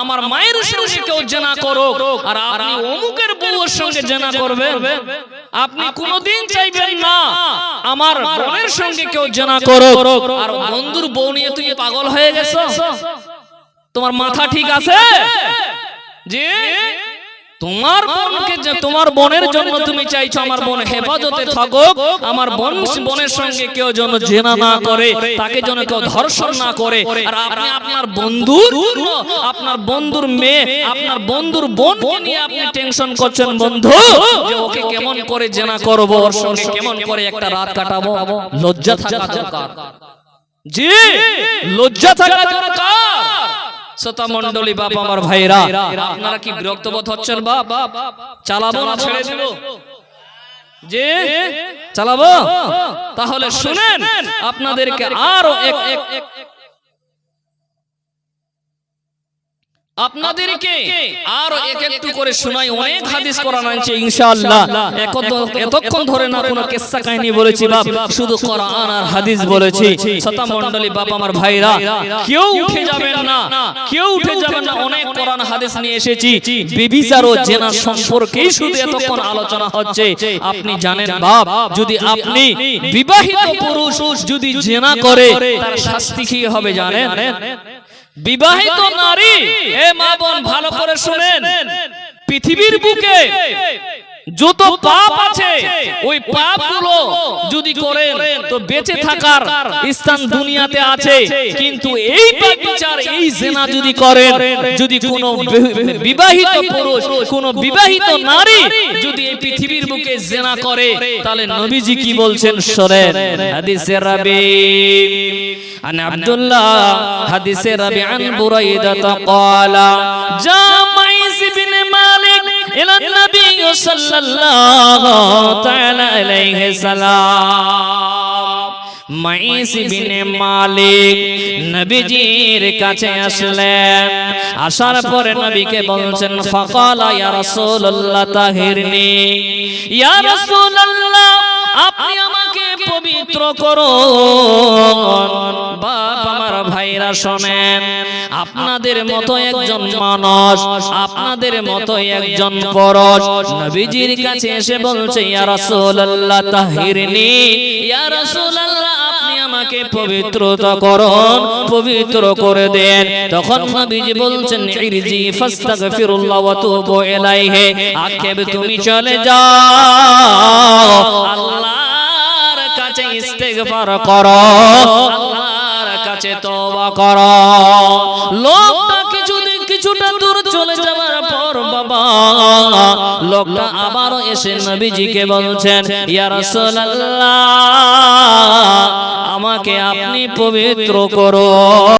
আমার মায়ের সঙ্গে কেউ জেনা করুক, আর আপনি অমুকের বউয়ের সঙ্গে জেনা করবেন। আপনি কোনদিন চাইবেন না আমার বোনের সঙ্গে কেউ জেনা করুক। আর বন্ধুর বউ নিয়ে তুমি পাগল হয়ে গেছো? তোমার মাথা ঠিক আছে? জি, তোমার বোনকে, তোমার বোনের জন্য তুমি চাইছো আমার বোন হেফাজতে থাকুক, আমার বোনের সঙ্গে কেউ যেন জেনা না করে, তাকে যেন কেউ ধর্ষণ না করে। আর আপনি আপনার বন্ধুর মেয়ে, আপনার বন্ধুর বোনকে নিয়ে আপনি টেনশন করছেন, বন্ধু, যে ওকে কেমন করে জেনা করব, ওর সঙ্গে কেমন করে একটা রাত কাটাবো। লজ্জা থাকা দরকার। জি, লজ্জা থাকা দরকার। শ্রোতা মণ্ডলী, বাপ আমার ভাইরা, আপনারা কি বিরক্ত বোধ হচ্ছেন? বাপ চালাবো না ছেড়ে দিব? যে চালাবো? তাহলে শুনেন, আপনাদেরকে আরো আপনাদেরকে আরো একটু করে শোনাই। অনেক হাদিস কোরআন আছে ইনশাআল্লাহ, এতক্ষণ ধরে না কোনো কিস্সা কাহিনী বলেছি বাপ, শুধু কোরআন আর হাদিস বলেছি। শ্রোতা মণ্ডলী, বাপ আমার ভাইরা, কেউ উঠে যাবেন না, কেউ উঠে যাবেন না। অনেক কোরআন হাদিস নিয়ে এসেছি, ব্যভিচার ও জেনা সম্পর্কেই শুধু এতক্ষণ আলোচনা হচ্ছে। আপনি জানেন বাপ, যদি আপনি বিবাহিত পুরুষ যদি জেনা করে, তার শাস্তি কি হবে জানেন? বিবাহিত নারী, এ মা বোন ভালো করে শুনেন, পৃথিবীর বুকে যত পাপ আছে ওই পাপগুলো যদি করেন তো বেঁচে থাকার স্থান দুনিয়াতে আছে, কিন্তু এই ব্যভিচার এই জিনা যদি করেন, যদি কোনো বিবাহিত পুরুষ কোনো বিবাহিত নারী যদি এই পৃথিবীর বুকে জিনা করে, তাহলে নবীজি কি বলছেন শোনেন। হাদিসে রাবি আন আব্দুল্লাহ, হাদিসে রাবি আন বুরাইদা ক্বালা জা মাইস ইবনে মালিক ইলা নবী সাল্লাল্লাহু তাআলা আলাইহি সাল্লাম। মাইস ইবনে মালিক নবীজির কাছে আসলেন, আসার পরে নবীকে বলছেন ফাকালা ইয়া রাসূলুল্লাহ তাহিরনি, ইয়া রাসূলুল্লাহ আপনি আমাকে পবিত্র করুন। বাপ আমার ভাইরা শোনেন, আপনাদের মতো একজন মানুষ, আপনাদের মতো একজন পুরুষ নবীজির কাছে এসে বলছে ইয়া রাসূলুল্লাহ তাহিরনি, ইয়া রাসূলুল্লাহ আপনি আমাকে পবিত্রতা করুন, পবিত্র করে দেন। তখন নবীজি বলছেন ইরজি ফাস্তাগফিরুল্লাহ ওয়া তুবু ইলাইহি, আক্ষেপ তুমি চলে যাও আল্লাহর কাছে ইস্তেগফার করো, আল্লাহর কাছে তওবা করো। লোকটা কিছুটা দূর চলে যাওয়ার পর বাবা লোকটা আবারও এসে নবীজিকে বলছেন ইয়া রাসূলুল্লাহ আমাকে আপনি পবিত্র করো।